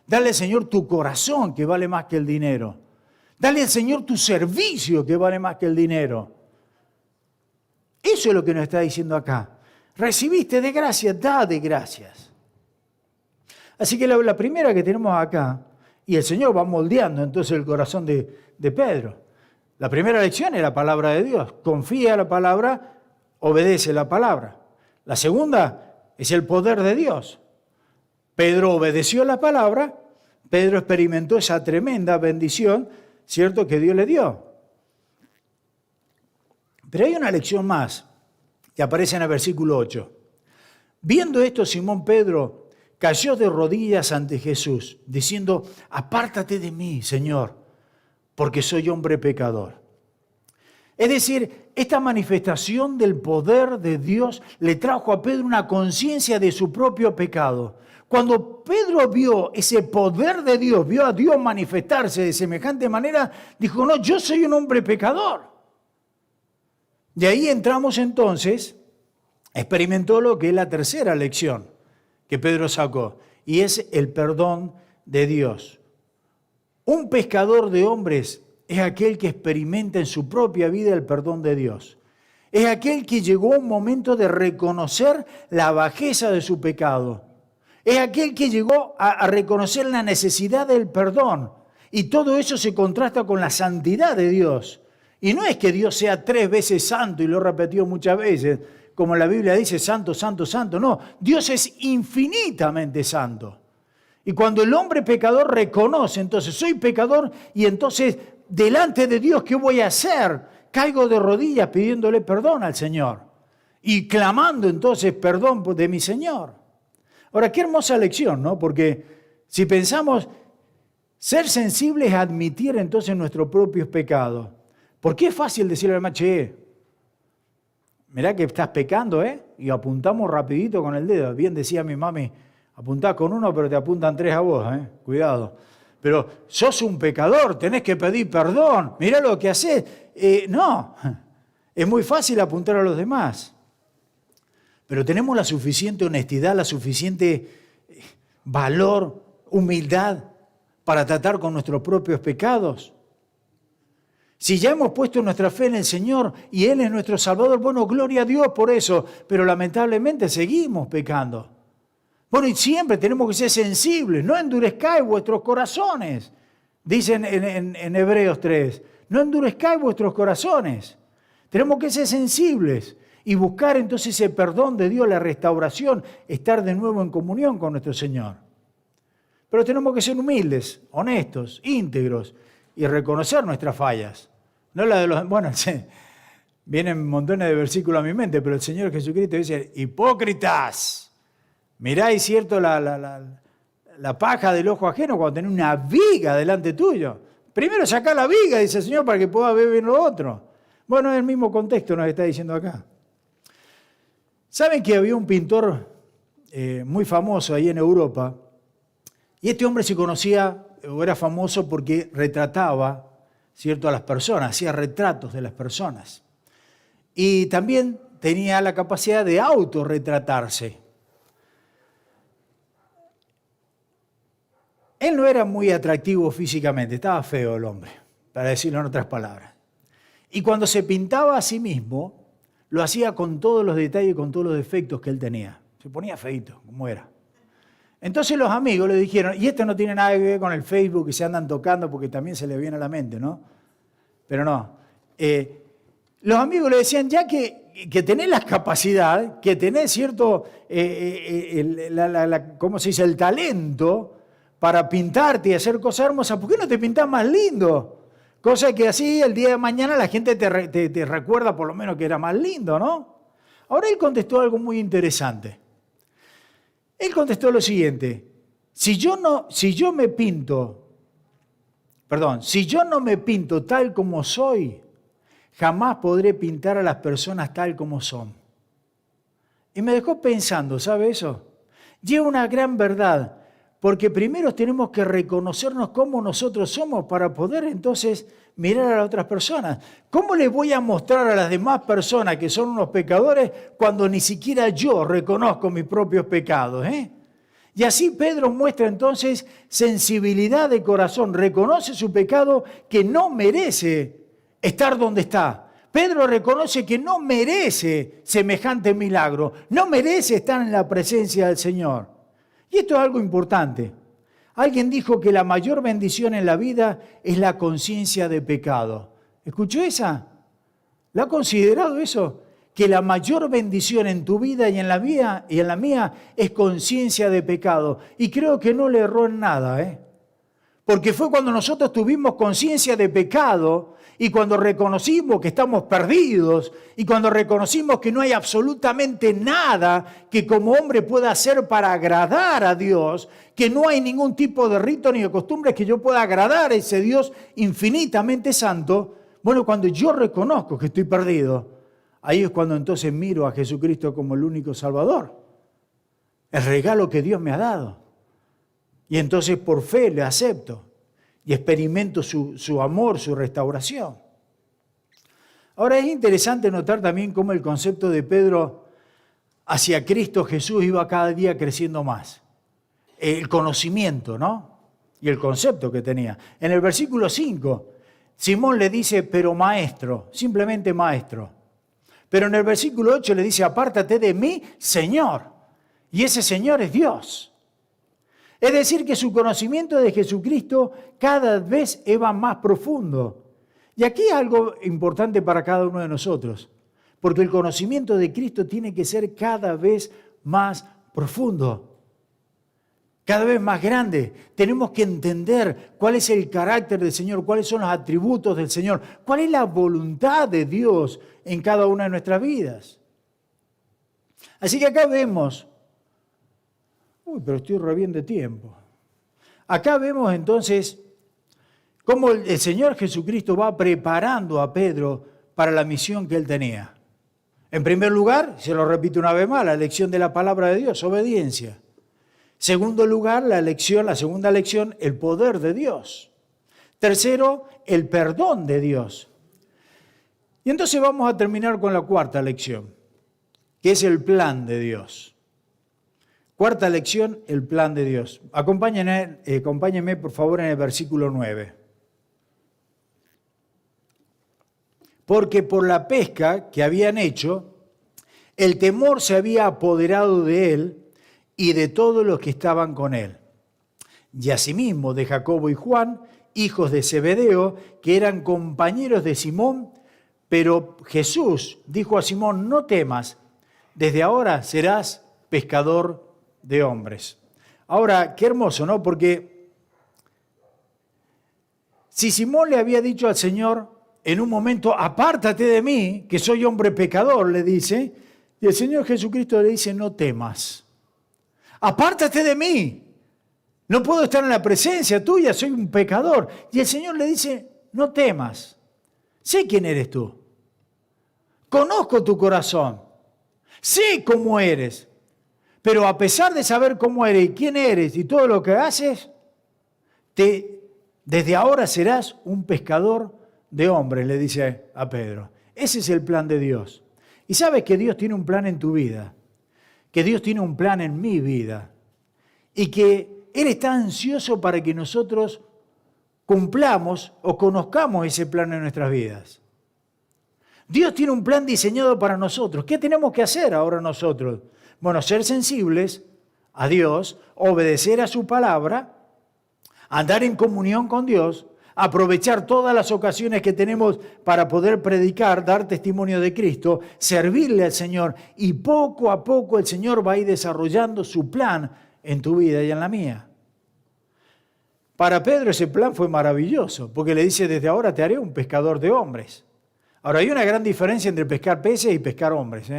Dale al Señor tu corazón, que vale más que el dinero. Dale al Señor tu servicio, que vale más que el dinero. Eso es lo que nos está diciendo acá. Recibiste de gracia, da de gracias. Así que la primera que tenemos acá, y el Señor va moldeando entonces el corazón de Pedro. La primera lección es la palabra de Dios. Confía en la palabra, obedece la palabra. La segunda es el poder de Dios. Pedro obedeció la palabra, Pedro experimentó esa tremenda bendición, ¿cierto?, que Dios le dio. Pero hay una lección más que aparece en el versículo 8. Viendo esto, Simón Pedro cayó de rodillas ante Jesús, diciendo: apártate de mí, Señor, porque soy hombre pecador. Es decir, esta manifestación del poder de Dios le trajo a Pedro una conciencia de su propio pecado. Cuando Pedro vio ese poder de Dios, vio a Dios manifestarse de semejante manera, dijo: no, yo soy un hombre pecador. De ahí entramos entonces, experimentó lo que es la tercera lección que Pedro sacó, y es el perdón de Dios. Un pescador de hombres es aquel que experimenta en su propia vida el perdón de Dios. Es aquel que llegó a un momento de reconocer la bajeza de su pecado. Es aquel que llegó a reconocer la necesidad del perdón. Y todo eso se contrasta con la santidad de Dios. Y no es que Dios sea 3 veces santo, y lo he repetido muchas veces, como la Biblia dice, santo, santo, santo. No, Dios es infinitamente santo. Y cuando el hombre pecador reconoce, entonces soy pecador, y entonces delante de Dios, ¿qué voy a hacer? Caigo de rodillas pidiéndole perdón al Señor y clamando entonces perdón de mi Señor. Ahora, qué hermosa lección, ¿no? Porque si pensamos, ser sensibles es admitir entonces nuestros propios pecados. Porque es fácil decirle al hermano: che, mirá que estás pecando, ¿eh? Y apuntamos rapidito con el dedo. Bien decía mi mami, apuntás con uno, pero te apuntan 3 a vos, ¿eh? Cuidado. Pero sos un pecador, tenés que pedir perdón. Mirá lo que haces. No, es muy fácil apuntar a los demás. Pero tenemos la suficiente honestidad, la suficiente valor, humildad para tratar con nuestros propios pecados. Si ya hemos puesto nuestra fe en el Señor y Él es nuestro Salvador, bueno, gloria a Dios por eso, pero lamentablemente seguimos pecando. Bueno, y siempre tenemos que ser sensibles, no endurezcáis vuestros corazones, dicen en Hebreos 3, no endurezcáis vuestros corazones. Tenemos que ser sensibles y buscar entonces ese perdón de Dios, la restauración, estar de nuevo en comunión con nuestro Señor. Pero tenemos que ser humildes, honestos, íntegros y reconocer nuestras fallas. No la de los... Bueno, vienen montones de versículos a mi mente, pero el Señor Jesucristo dice: hipócritas, miráis, ¿cierto?, la paja del ojo ajeno cuando tenés una viga delante tuyo. Primero sacá la viga, dice el Señor, para que puedas ver bien lo otro. Bueno, es el mismo contexto nos está diciendo acá. ¿Saben que había un pintor muy famoso ahí en Europa? Y este hombre se conocía, o era famoso porque retrataba, ¿cierto?, a las personas, hacía retratos de las personas. Y también tenía la capacidad de autorretratarse. Él no era muy atractivo físicamente, estaba feo el hombre, para decirlo en otras palabras. Y cuando se pintaba a sí mismo, lo hacía con todos los detalles, con todos los defectos que él tenía. Se ponía feíto, como era. Entonces los amigos le dijeron, y esto no tiene nada que ver con el Facebook y se andan tocando porque también se les viene a la mente, ¿no? Pero no. Los amigos le decían, ya que tenés la capacidad, que tenés cierto, ¿cómo se dice?, el talento para pintarte y hacer cosas hermosas, ¿por qué no te pintás más lindo? Cosa que así el día de mañana la gente te recuerda por lo menos que era más lindo, ¿no? Ahora él contestó algo muy interesante. Él contestó lo siguiente: si yo no me pinto tal como soy, jamás podré pintar a las personas tal como son. Y me dejó pensando, ¿sabe eso? Lleva una gran verdad, porque primero tenemos que reconocernos como nosotros somos para poder entonces mirar a las otras personas. ¿Cómo les voy a mostrar a las demás personas que son unos pecadores cuando ni siquiera yo reconozco mis propios pecados? Y así Pedro muestra entonces sensibilidad de corazón, reconoce su pecado, que no merece estar donde está. Pedro reconoce que no merece semejante milagro, no merece estar en la presencia del Señor. Y esto es algo importante. Alguien dijo que la mayor bendición en la vida es la conciencia de pecado. ¿Escuchó esa? ¿La ha considerado eso? Que la mayor bendición en tu vida y en la mía es conciencia de pecado. Y creo que no le erró en nada, ¿eh? Porque fue cuando nosotros tuvimos conciencia de pecado y cuando reconocimos que estamos perdidos y cuando reconocimos que no hay absolutamente nada que como hombre pueda hacer para agradar a Dios, que no hay ningún tipo de rito ni de costumbre que yo pueda agradar a ese Dios infinitamente santo. Bueno, cuando yo reconozco que estoy perdido, ahí es cuando entonces miro a Jesucristo como el único Salvador, el regalo que Dios me ha dado. Y entonces por fe le acepto y experimento su amor, su restauración. Ahora es interesante notar también cómo el concepto de Pedro hacia Cristo Jesús iba cada día creciendo más. El conocimiento, ¿no? Y el concepto que tenía. En el versículo 5, Simón le dice, pero maestro, simplemente maestro. Pero en el versículo 8 le dice, apártate de mí, Señor. Y ese Señor es Dios. Es decir, que su conocimiento de Jesucristo cada vez va más profundo. Y aquí hay algo importante para cada uno de nosotros, porque el conocimiento de Cristo tiene que ser cada vez más profundo, cada vez más grande. Tenemos que entender cuál es el carácter del Señor, cuáles son los atributos del Señor, cuál es la voluntad de Dios en cada una de nuestras vidas. Así que acá vemos... pero estoy re bien de tiempo. Acá vemos entonces cómo el Señor Jesucristo va preparando a Pedro para la misión que él tenía. En primer lugar, se lo repito una vez más, la lección de la palabra de Dios, obediencia. Segundo lugar, la segunda lección, el poder de Dios. Tercero, el perdón de Dios. Y entonces vamos a terminar con la cuarta lección, que es el plan de Dios. Cuarta lección, el plan de Dios. Acompáñenme, por favor, en el versículo 9. Porque por la pesca que habían hecho, el temor se había apoderado de él y de todos los que estaban con él. Y asimismo de Jacobo y Juan, hijos de Zebedeo, que eran compañeros de Simón. Pero Jesús dijo a Simón, no temas, desde ahora serás pescador de hombres. Ahora, qué hermoso, ¿no? Porque si Simón le había dicho al Señor en un momento, apártate de mí, que soy hombre pecador, le dice, y el Señor Jesucristo le dice, no temas, apártate de mí, no puedo estar en la presencia tuya, soy un pecador. Y el Señor le dice, no temas, sé quién eres tú, conozco tu corazón, sé cómo eres. Pero a pesar de saber cómo eres y quién eres y todo lo que haces, desde ahora serás un pescador de hombres, le dice a Pedro. Ese es el plan de Dios. Y sabes que Dios tiene un plan en tu vida, que Dios tiene un plan en mi vida y que Él está ansioso para que nosotros cumplamos o conozcamos ese plan en nuestras vidas. Dios tiene un plan diseñado para nosotros. ¿Qué tenemos que hacer ahora nosotros? Bueno, ser sensibles a Dios, obedecer a su palabra, andar en comunión con Dios, aprovechar todas las ocasiones que tenemos para poder predicar, dar testimonio de Cristo, servirle al Señor y poco a poco el Señor va a ir desarrollando su plan en tu vida y en la mía. Para Pedro ese plan fue maravilloso, porque le dice, desde ahora te haré un pescador de hombres. Ahora, hay una gran diferencia entre pescar peces y pescar hombres,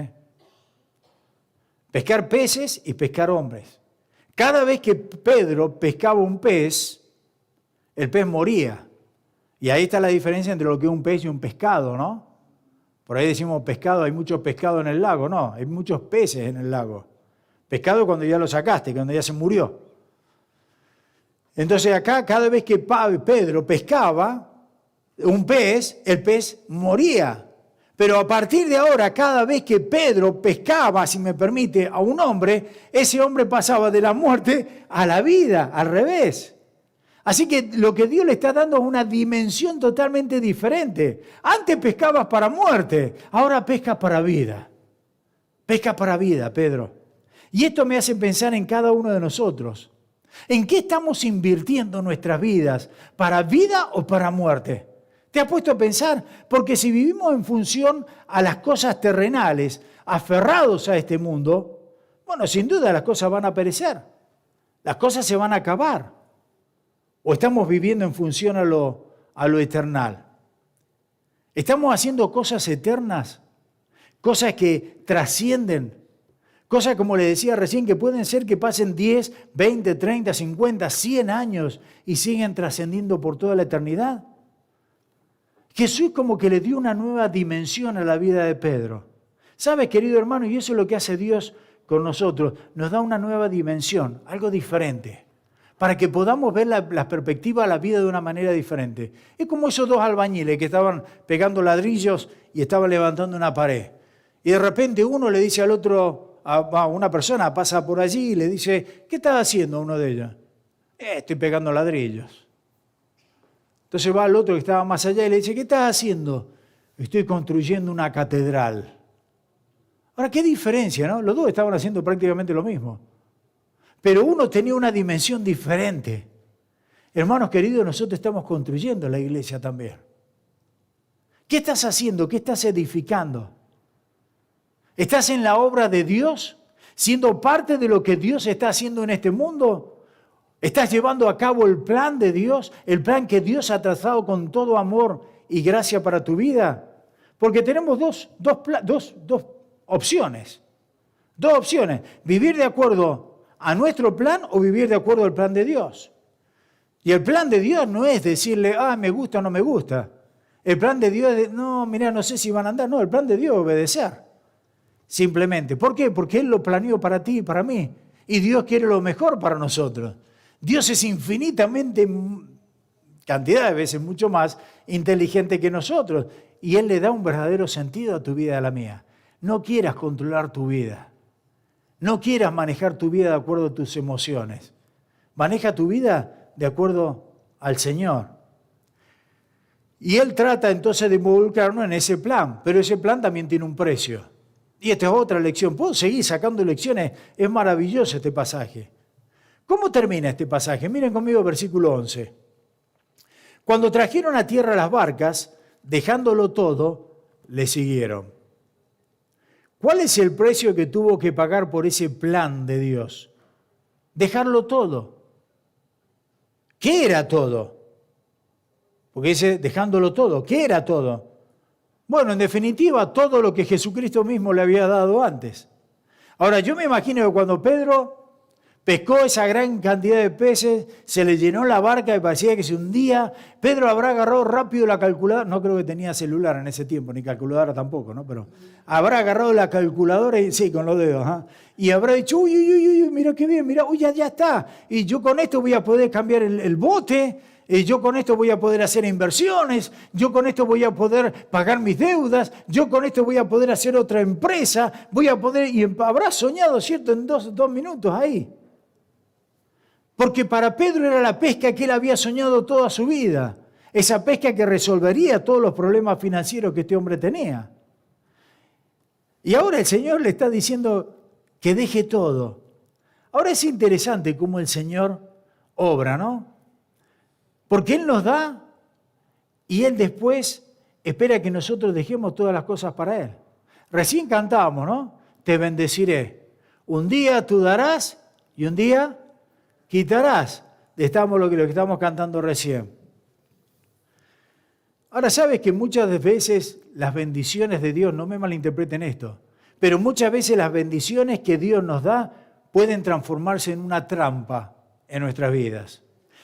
Pescar peces y pescar hombres. Cada vez que Pedro pescaba un pez, el pez moría. Y ahí está la diferencia entre lo que es un pez y un pescado, ¿no? Por ahí decimos pescado, hay mucho pescado en el lago. No, hay muchos peces en el lago. Pescado cuando ya lo sacaste, cuando ya se murió. Entonces acá, cada vez que Pedro pescaba un pez, el pez moría. Pero a partir de ahora, cada vez que Pedro pescaba, si me permite, a un hombre, ese hombre pasaba de la muerte a la vida, al revés. Así que lo que Dios le está dando es una dimensión totalmente diferente. Antes pescabas para muerte, ahora pescas para vida. Pesca para vida, Pedro. Y esto me hace pensar en cada uno de nosotros. ¿En qué estamos invirtiendo nuestras vidas? ¿Para vida o para muerte? ¿Te has puesto a pensar? Porque si vivimos en función a las cosas terrenales, aferrados a este mundo, bueno, sin duda las cosas van a perecer. Las cosas se van a acabar. ¿O estamos viviendo en función a lo eternal? ¿Estamos haciendo cosas eternas? Cosas que trascienden. Cosas, como le decía recién, que pueden ser que pasen 10, 20, 30, 50, 100 años y siguen trascendiendo por toda la eternidad. Jesús como que le dio una nueva dimensión a la vida de Pedro. ¿Sabes, querido hermano? Y eso es lo que hace Dios con nosotros. Nos da una nueva dimensión, algo diferente, para que podamos ver la perspectiva de la vida de una manera diferente. Es como esos dos albañiles que estaban pegando ladrillos y estaban levantando una pared. Y de repente uno le dice al otro, a una persona pasa por allí y le dice, ¿qué estás haciendo uno de ellos? Estoy pegando ladrillos. Entonces va al otro que estaba más allá y le dice, ¿qué estás haciendo? Estoy construyendo una catedral. Ahora, qué diferencia, ¿no? Los dos estaban haciendo prácticamente lo mismo. Pero uno tenía una dimensión diferente. Hermanos queridos, nosotros estamos construyendo la iglesia también. ¿Qué estás haciendo? ¿Qué estás edificando? ¿Estás en la obra de Dios? ¿Siendo parte de lo que Dios está haciendo en este mundo? ¿Estás llevando a cabo el plan de Dios? ¿El plan que Dios ha trazado con todo amor y gracia para tu vida? Porque tenemos dos opciones. Dos opciones. Vivir de acuerdo a nuestro plan o vivir de acuerdo al plan de Dios. Y el plan de Dios no es decirle, me gusta o no me gusta. El plan de Dios es, no sé si van a andar. No, el plan de Dios es obedecer. Simplemente. ¿Por qué? Porque Él lo planeó para ti y para mí. Y Dios quiere lo mejor para nosotros. Dios es infinitamente, cantidad de veces mucho más inteligente que nosotros. Y Él le da un verdadero sentido a tu vida y a la mía. No quieras controlar tu vida. No quieras manejar tu vida de acuerdo a tus emociones. Maneja tu vida de acuerdo al Señor. Y Él trata entonces de involucrarnos en ese plan. Pero ese plan también tiene un precio. Y esta es otra lección. Puedo seguir sacando lecciones. Es maravilloso este pasaje. ¿Cómo termina este pasaje? Miren conmigo versículo 11. Cuando trajeron a tierra las barcas, dejándolo todo, le siguieron. ¿Cuál es el precio que tuvo que pagar por ese plan de Dios? Dejarlo todo. ¿Qué era todo? Porque dice dejándolo todo. ¿Qué era todo? Bueno, en definitiva, todo lo que Jesucristo mismo le había dado antes. Ahora, yo me imagino que cuando Pedro pescó esa gran cantidad de peces, se le llenó la barca y parecía que se hundía, Pedro habrá agarrado rápido la calculadora, no creo que tenía celular en ese tiempo, ni calculadora tampoco, ¿no? Pero habrá agarrado la calculadora, y sí, con los dedos, y habrá dicho, uy, mira qué bien, mira, ya está, y yo con esto voy a poder cambiar el bote, yo con esto voy a poder hacer inversiones, yo con esto voy a poder pagar mis deudas, yo con esto voy a poder hacer otra empresa, voy a poder, y habrá soñado, ¿cierto?, en dos minutos ahí. Porque para Pedro era la pesca que él había soñado toda su vida, esa pesca que resolvería todos los problemas financieros que este hombre tenía. Y ahora el Señor le está diciendo que deje todo. Ahora es interesante cómo el Señor obra, ¿no? Porque Él nos da y Él después espera que nosotros dejemos todas las cosas para Él. Recién cantábamos, ¿no? Te bendeciré. Un día tú darás y un día quitarás. Estamos lo que estamos cantando recién. Ahora, sabes que muchas veces las bendiciones de Dios, no me malinterpreten esto, pero muchas veces las bendiciones que Dios nos da pueden transformarse en una trampa en nuestras vidas.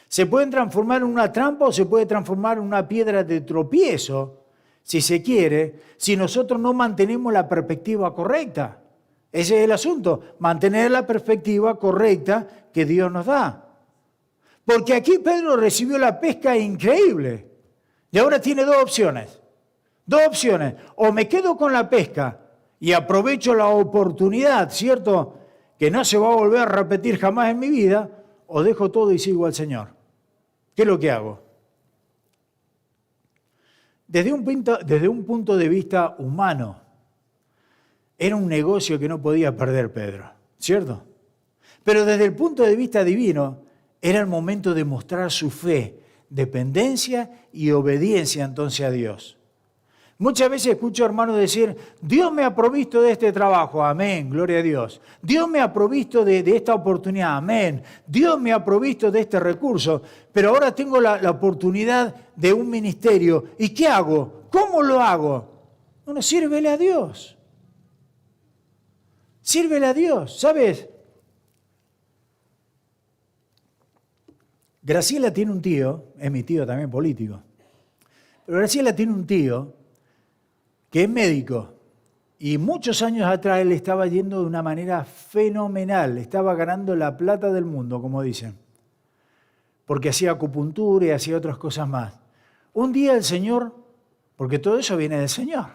Se pueden transformar en una trampa o se puede transformar en una piedra de tropiezo, si se quiere, si nosotros no mantenemos la perspectiva correcta. Ese es el asunto, mantener la perspectiva correcta que Dios nos da. Porque aquí Pedro recibió la pesca increíble y ahora tiene dos opciones. O me quedo con la pesca y aprovecho la oportunidad, ¿cierto?, que no se va a volver a repetir jamás en mi vida, o dejo todo y sigo al Señor. ¿Qué es lo que hago? Desde un punto de vista humano, era un negocio que no podía perder Pedro. ¿cierto? Pero desde el punto de vista divino, era el momento de mostrar su fe, dependencia y obediencia entonces a Dios. Muchas veces escucho hermanos decir, Dios me ha provisto de este trabajo, amén, gloria a Dios. Dios me ha provisto de esta oportunidad, amén. Dios me ha provisto de este recurso, pero ahora tengo la oportunidad de un ministerio. ¿Y qué hago? ¿Cómo lo hago? Bueno, sírvele a Dios. Sírvele a Dios, ¿sabes? Graciela tiene un tío, es mi tío también político, pero Graciela tiene un tío que es médico, y muchos años atrás él estaba yendo de una manera fenomenal, estaba ganando la plata del mundo, como dicen, porque hacía acupuntura y hacía otras cosas más. Un día el Señor, porque todo eso viene del Señor,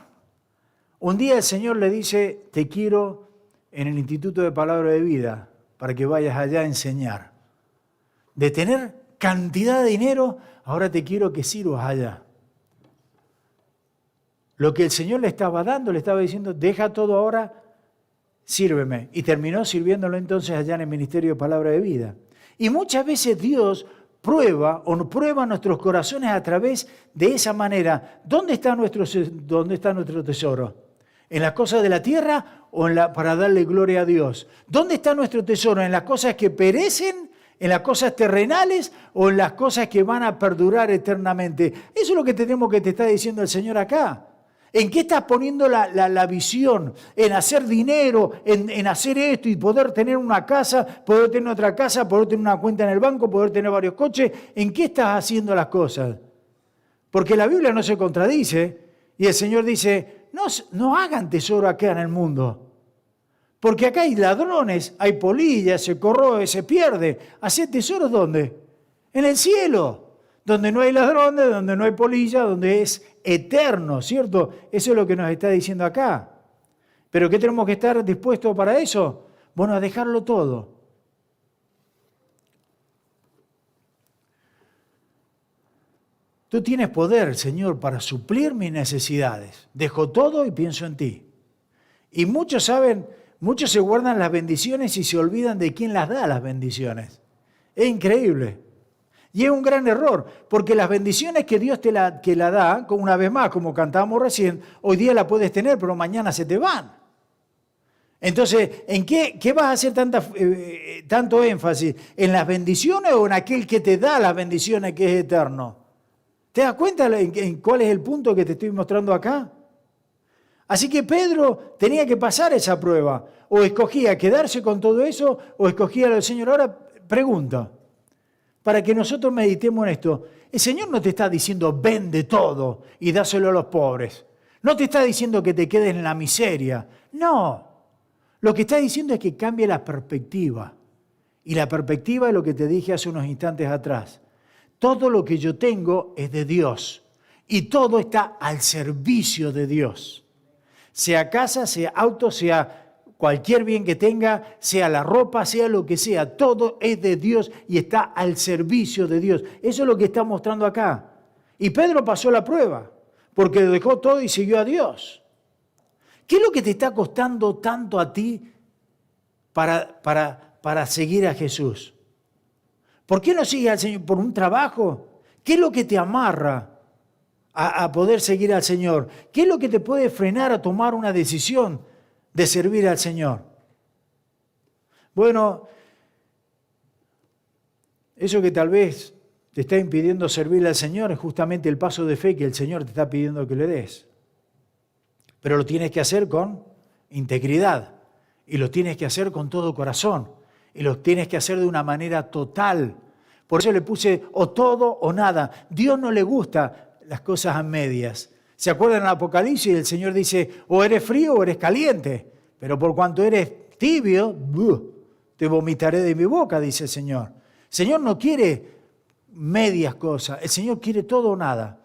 un día el Señor le dice, te quiero en el Instituto de Palabra de Vida, para que vayas allá a enseñar. De tener cantidad de dinero, ahora te quiero que sirvas allá. Lo que el Señor le estaba dando, le estaba diciendo, deja todo ahora, sírveme. Y terminó sirviéndolo entonces allá en el Ministerio de Palabra de Vida. Y muchas veces Dios prueba nuestros corazones a través de esa manera. ¿Dónde está nuestro tesoro? ¿En las cosas de la tierra o para darle gloria a Dios? ¿Dónde está nuestro tesoro? ¿En las cosas que perecen? ¿En las cosas terrenales o en las cosas que van a perdurar eternamente? Eso es lo que tenemos que te está diciendo el Señor acá. ¿En qué estás poniendo la visión? ¿En hacer dinero? ¿En hacer esto y poder tener una casa, poder tener otra casa, poder tener una cuenta en el banco, poder tener varios coches? ¿En qué estás haciendo las cosas? Porque la Biblia no se contradice y el Señor dice, no hagan tesoro acá en el mundo. Porque acá hay ladrones, hay polillas, se corroe, se pierde. ¿Hacer tesoros dónde? En el cielo. Donde no hay ladrones, donde no hay polilla, donde es eterno, ¿cierto? Eso es lo que nos está diciendo acá. ¿Pero qué tenemos que estar dispuestos para eso? Bueno, a dejarlo todo. Tú tienes poder, Señor, para suplir mis necesidades. Dejo todo y pienso en ti. Y muchos se guardan las bendiciones y se olvidan de quién las da las bendiciones. Es increíble. Y es un gran error, porque las bendiciones que Dios te la da, una vez más, como cantábamos recién, hoy día la puedes tener, pero mañana se te van. Entonces, ¿en qué vas a hacer tanto énfasis? ¿En las bendiciones o en aquel que te da las bendiciones, que es eterno? ¿Te das cuenta en cuál es el punto que te estoy mostrando acá? Así que Pedro tenía que pasar esa prueba. O escogía quedarse con todo eso, o escogía al Señor. Ahora, pregunta. Para que nosotros meditemos en esto, el Señor no te está diciendo vende todo y dáselo a los pobres. No te está diciendo que te quedes en la miseria. No. Lo que está diciendo es que cambie la perspectiva. Y la perspectiva es lo que te dije hace unos instantes atrás. Todo lo que yo tengo es de Dios. Y todo está al servicio de Dios. Sea casa, sea auto, sea cualquier bien que tenga, sea la ropa, sea lo que sea, todo es de Dios y está al servicio de Dios. Eso es lo que está mostrando acá. Y Pedro pasó la prueba, porque dejó todo y siguió a Dios. ¿Qué es lo que te está costando tanto a ti para seguir a Jesús? ¿Por qué no sigues al Señor? ¿Por un trabajo? ¿Qué es lo que te amarra a poder seguir al Señor? ¿Qué es lo que te puede frenar a tomar una decisión de servir al Señor? Bueno, eso que tal vez te está impidiendo servirle al Señor es justamente el paso de fe que el Señor te está pidiendo que le des. Pero lo tienes que hacer con integridad y lo tienes que hacer con todo corazón y lo tienes que hacer de una manera total. Por eso le puse o todo o nada. Dios no le gusta las cosas a medias. ¿Se acuerdan en el Apocalipsis? El Señor dice, o eres frío o eres caliente, pero por cuanto eres tibio, te vomitaré de mi boca, dice el Señor. El Señor no quiere medias cosas, el Señor quiere todo o nada.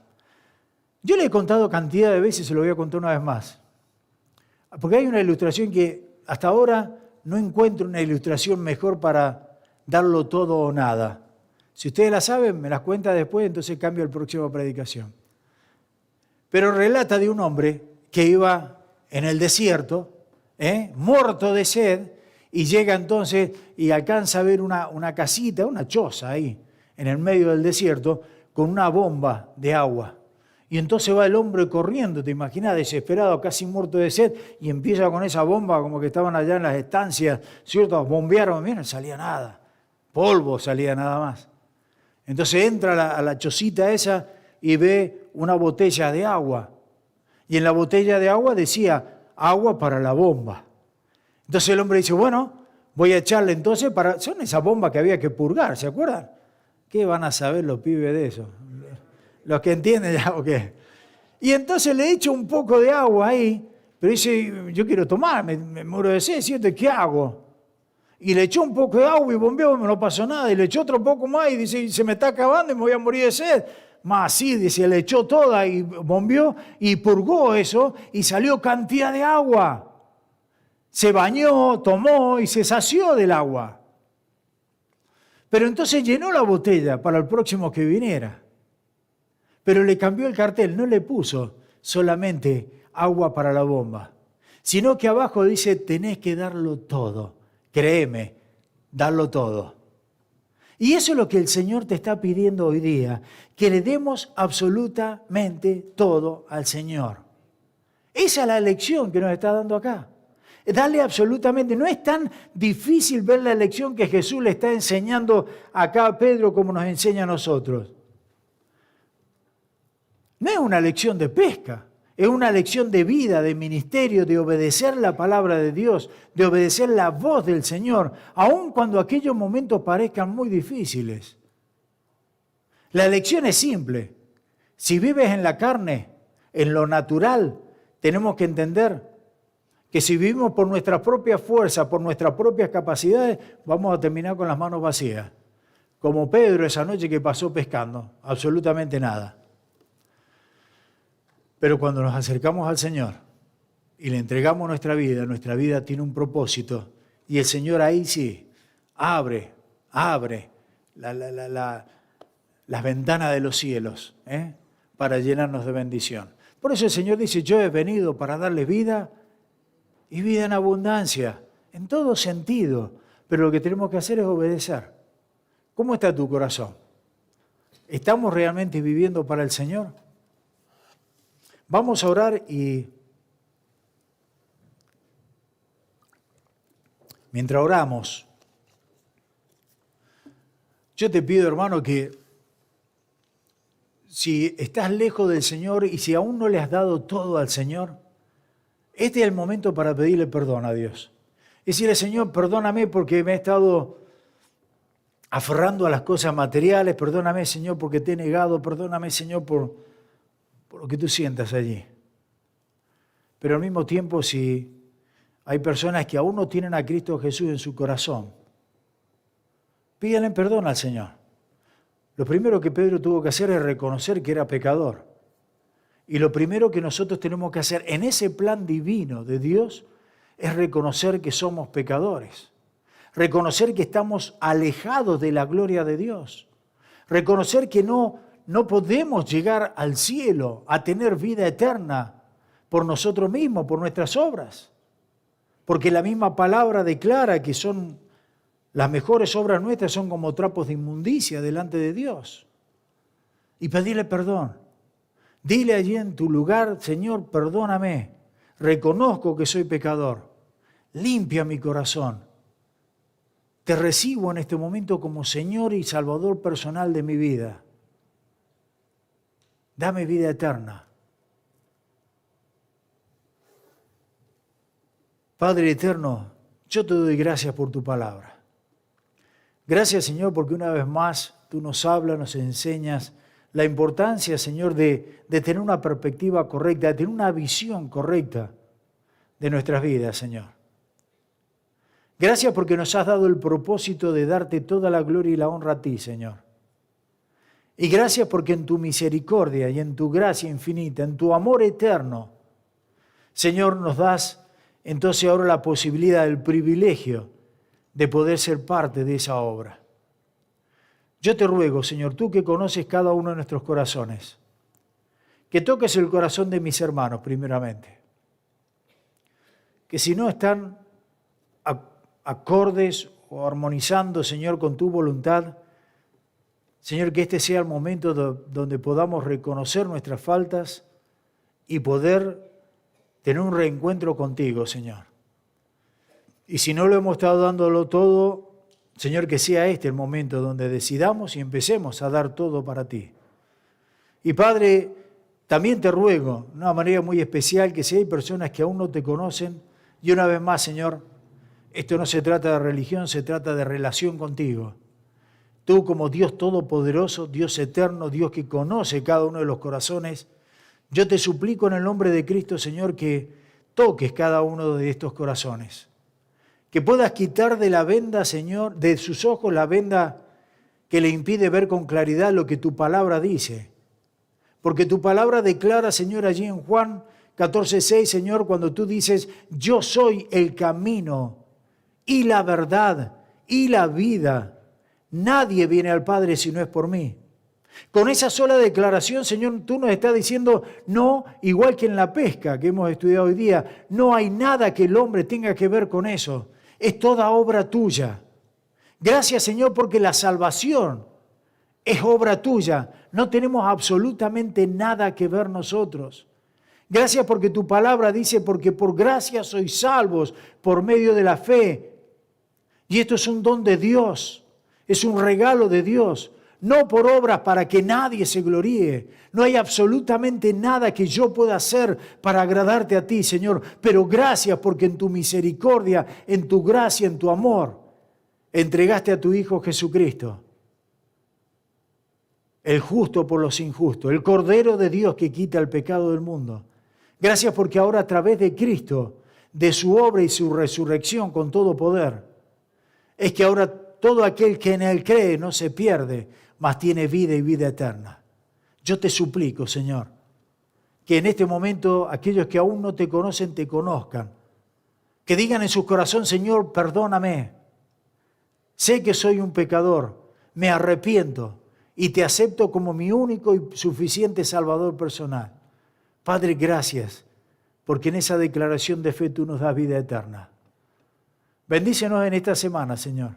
Yo le he contado cantidad de veces, se lo voy a contar una vez más. Porque hay una ilustración que hasta ahora no encuentro una ilustración mejor para darlo todo o nada. Si ustedes la saben, me las cuenta después, entonces cambio la próxima predicación. Pero relata de un hombre que iba en el desierto, muerto de sed, Y llega entonces y alcanza a ver una casita, una choza ahí, en el medio del desierto, con una bomba de agua. Y entonces va el hombre corriendo, te imaginas, desesperado, casi muerto de sed, y empieza con esa bomba como que estaban allá en las estancias, ¿cierto? Bombearon, mira, no salía nada, polvo salía nada más. Entonces entra a la chocita esa y ve una botella de agua. Y en la botella de agua decía, agua para la bomba. Entonces el hombre dice, bueno, voy a echarle entonces para... Son esas bombas que había que purgar, ¿se acuerdan? ¿Qué van a saber los pibes de eso? Los que entienden ya, ¿o qué? Y entonces le echo un poco de agua ahí, pero dice, yo quiero tomar, me muero de sed, ¿cierto? ¿Qué hago? Y le echó un poco de agua y bombeó y no pasó nada. Y le echó otro poco más y dice, se me está acabando y me voy a morir de sed. Más sí, dice, le echó toda y bombeó y purgó eso y salió cantidad de agua. Se bañó, tomó y se sació del agua. Pero entonces llenó la botella para el próximo que viniera. Pero le cambió el cartel, no le puso solamente agua para la bomba, sino que abajo dice, tenés que darlo todo. Créeme, darlo todo. Y eso es lo que el Señor te está pidiendo hoy día, que le demos absolutamente todo al Señor. Esa es la lección que nos está dando acá. Dale absolutamente, no es tan difícil ver la lección que Jesús le está enseñando acá a Pedro como nos enseña a nosotros. No es una lección de pesca, es una lección de vida, de ministerio, de obedecer la palabra de Dios, de obedecer la voz del Señor, aun cuando aquellos momentos parezcan muy difíciles. La lección es simple. Si vives en la carne, en lo natural, tenemos que entender que si vivimos por nuestra propia fuerza, por nuestras propias capacidades, vamos a terminar con las manos vacías. Como Pedro esa noche que pasó pescando, absolutamente nada. Pero cuando nos acercamos al Señor y le entregamos nuestra vida tiene un propósito. Y el Señor ahí sí, abre las ventanas de los cielos para llenarnos de bendición. Por eso el Señor dice, yo he venido para darles vida y vida en abundancia, en todo sentido. Pero lo que tenemos que hacer es obedecer. ¿Cómo está tu corazón? ¿Estamos realmente viviendo para el Señor? Vamos a orar y mientras oramos, yo te pido, hermano, que si estás lejos del Señor y si aún no le has dado todo al Señor, este es el momento para pedirle perdón a Dios. Y decirle, Señor, perdóname porque me he estado aferrando a las cosas materiales, perdóname, Señor, porque te he negado, perdóname, Señor, por lo que tú sientas allí. Pero al mismo tiempo, si hay personas que aún no tienen a Cristo Jesús en su corazón, pídanle perdón al Señor. Lo primero que Pedro tuvo que hacer es reconocer que era pecador. Y lo primero que nosotros tenemos que hacer en ese plan divino de Dios es reconocer que somos pecadores. Reconocer que estamos alejados de la gloria de Dios. Reconocer que no podemos llegar al cielo a tener vida eterna por nosotros mismos, por nuestras obras. Porque la misma palabra declara que son las mejores obras nuestras son como trapos de inmundicia delante de Dios. Y pedirle perdón. Dile allí en tu lugar, Señor, perdóname. Reconozco que soy pecador. Limpia mi corazón. Te recibo en este momento como Señor y Salvador personal de mi vida. Dame vida eterna. Padre eterno, yo te doy gracias por tu palabra. Gracias, Señor, porque una vez más tú nos hablas, nos enseñas la importancia, Señor, de tener una perspectiva correcta, de tener una visión correcta de nuestras vidas, Señor. Gracias porque nos has dado el propósito de darte toda la gloria y la honra a ti, Señor. Y gracias porque en tu misericordia y en tu gracia infinita, en tu amor eterno, Señor, nos das entonces ahora la posibilidad, el privilegio de poder ser parte de esa obra. Yo te ruego, Señor, tú que conoces cada uno de nuestros corazones, que toques el corazón de mis hermanos primeramente, que si no están acordes o armonizando, Señor, con tu voluntad. Señor, que este sea el momento donde podamos reconocer nuestras faltas y poder tener un reencuentro contigo, Señor. Y si no lo hemos estado dándolo todo, Señor, que sea este el momento donde decidamos y empecemos a dar todo para ti. Y Padre, también te ruego, de una manera muy especial, que si hay personas que aún no te conocen, y una vez más, Señor, esto no se trata de religión, se trata de relación contigo. Tú como Dios todopoderoso, Dios eterno, Dios que conoce cada uno de los corazones, yo te suplico en el nombre de Cristo, Señor, que toques cada uno de estos corazones. Que puedas quitar de la venda, Señor, de sus ojos la venda que le impide ver con claridad lo que tu palabra dice. Porque tu palabra declara, Señor, allí en Juan 14:6, Señor, cuando tú dices, yo soy el camino y la verdad y la vida. Nadie viene al Padre si no es por mí. Con esa sola declaración, Señor, tú nos estás diciendo, no, igual que en la pesca que hemos estudiado hoy día, no hay nada que el hombre tenga que ver con eso. Es toda obra tuya. Gracias, Señor, porque la salvación es obra tuya. No tenemos absolutamente nada que ver nosotros. Gracias porque tu palabra dice, porque por gracia sois salvos por medio de la fe. Y esto es un don de Dios, es un regalo de Dios. No por obras para que nadie se gloríe. No hay absolutamente nada que yo pueda hacer para agradarte a ti, Señor. Pero gracias porque en tu misericordia, en tu gracia, en tu amor, entregaste a tu Hijo Jesucristo. El justo por los injustos, el Cordero de Dios que quita el pecado del mundo. Gracias porque ahora a través de Cristo, de su obra y su resurrección con todo poder, es que ahora todo aquel que en Él cree no se pierde, mas tiene vida y vida eterna. Yo te suplico, Señor, que en este momento aquellos que aún no te conocen, te conozcan. Que digan en su corazón, Señor, perdóname. Sé que soy un pecador, me arrepiento y te acepto como mi único y suficiente Salvador personal. Padre, gracias, porque en esa declaración de fe tú nos das vida eterna. Bendícenos en esta semana, Señor.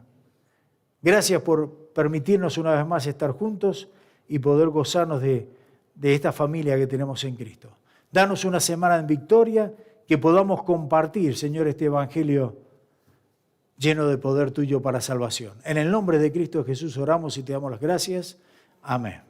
Gracias por permitirnos una vez más estar juntos y poder gozarnos de esta familia que tenemos en Cristo. Danos una semana en victoria, que podamos compartir, Señor, este evangelio lleno de poder tuyo para salvación. En el nombre de Cristo Jesús oramos y te damos las gracias. Amén.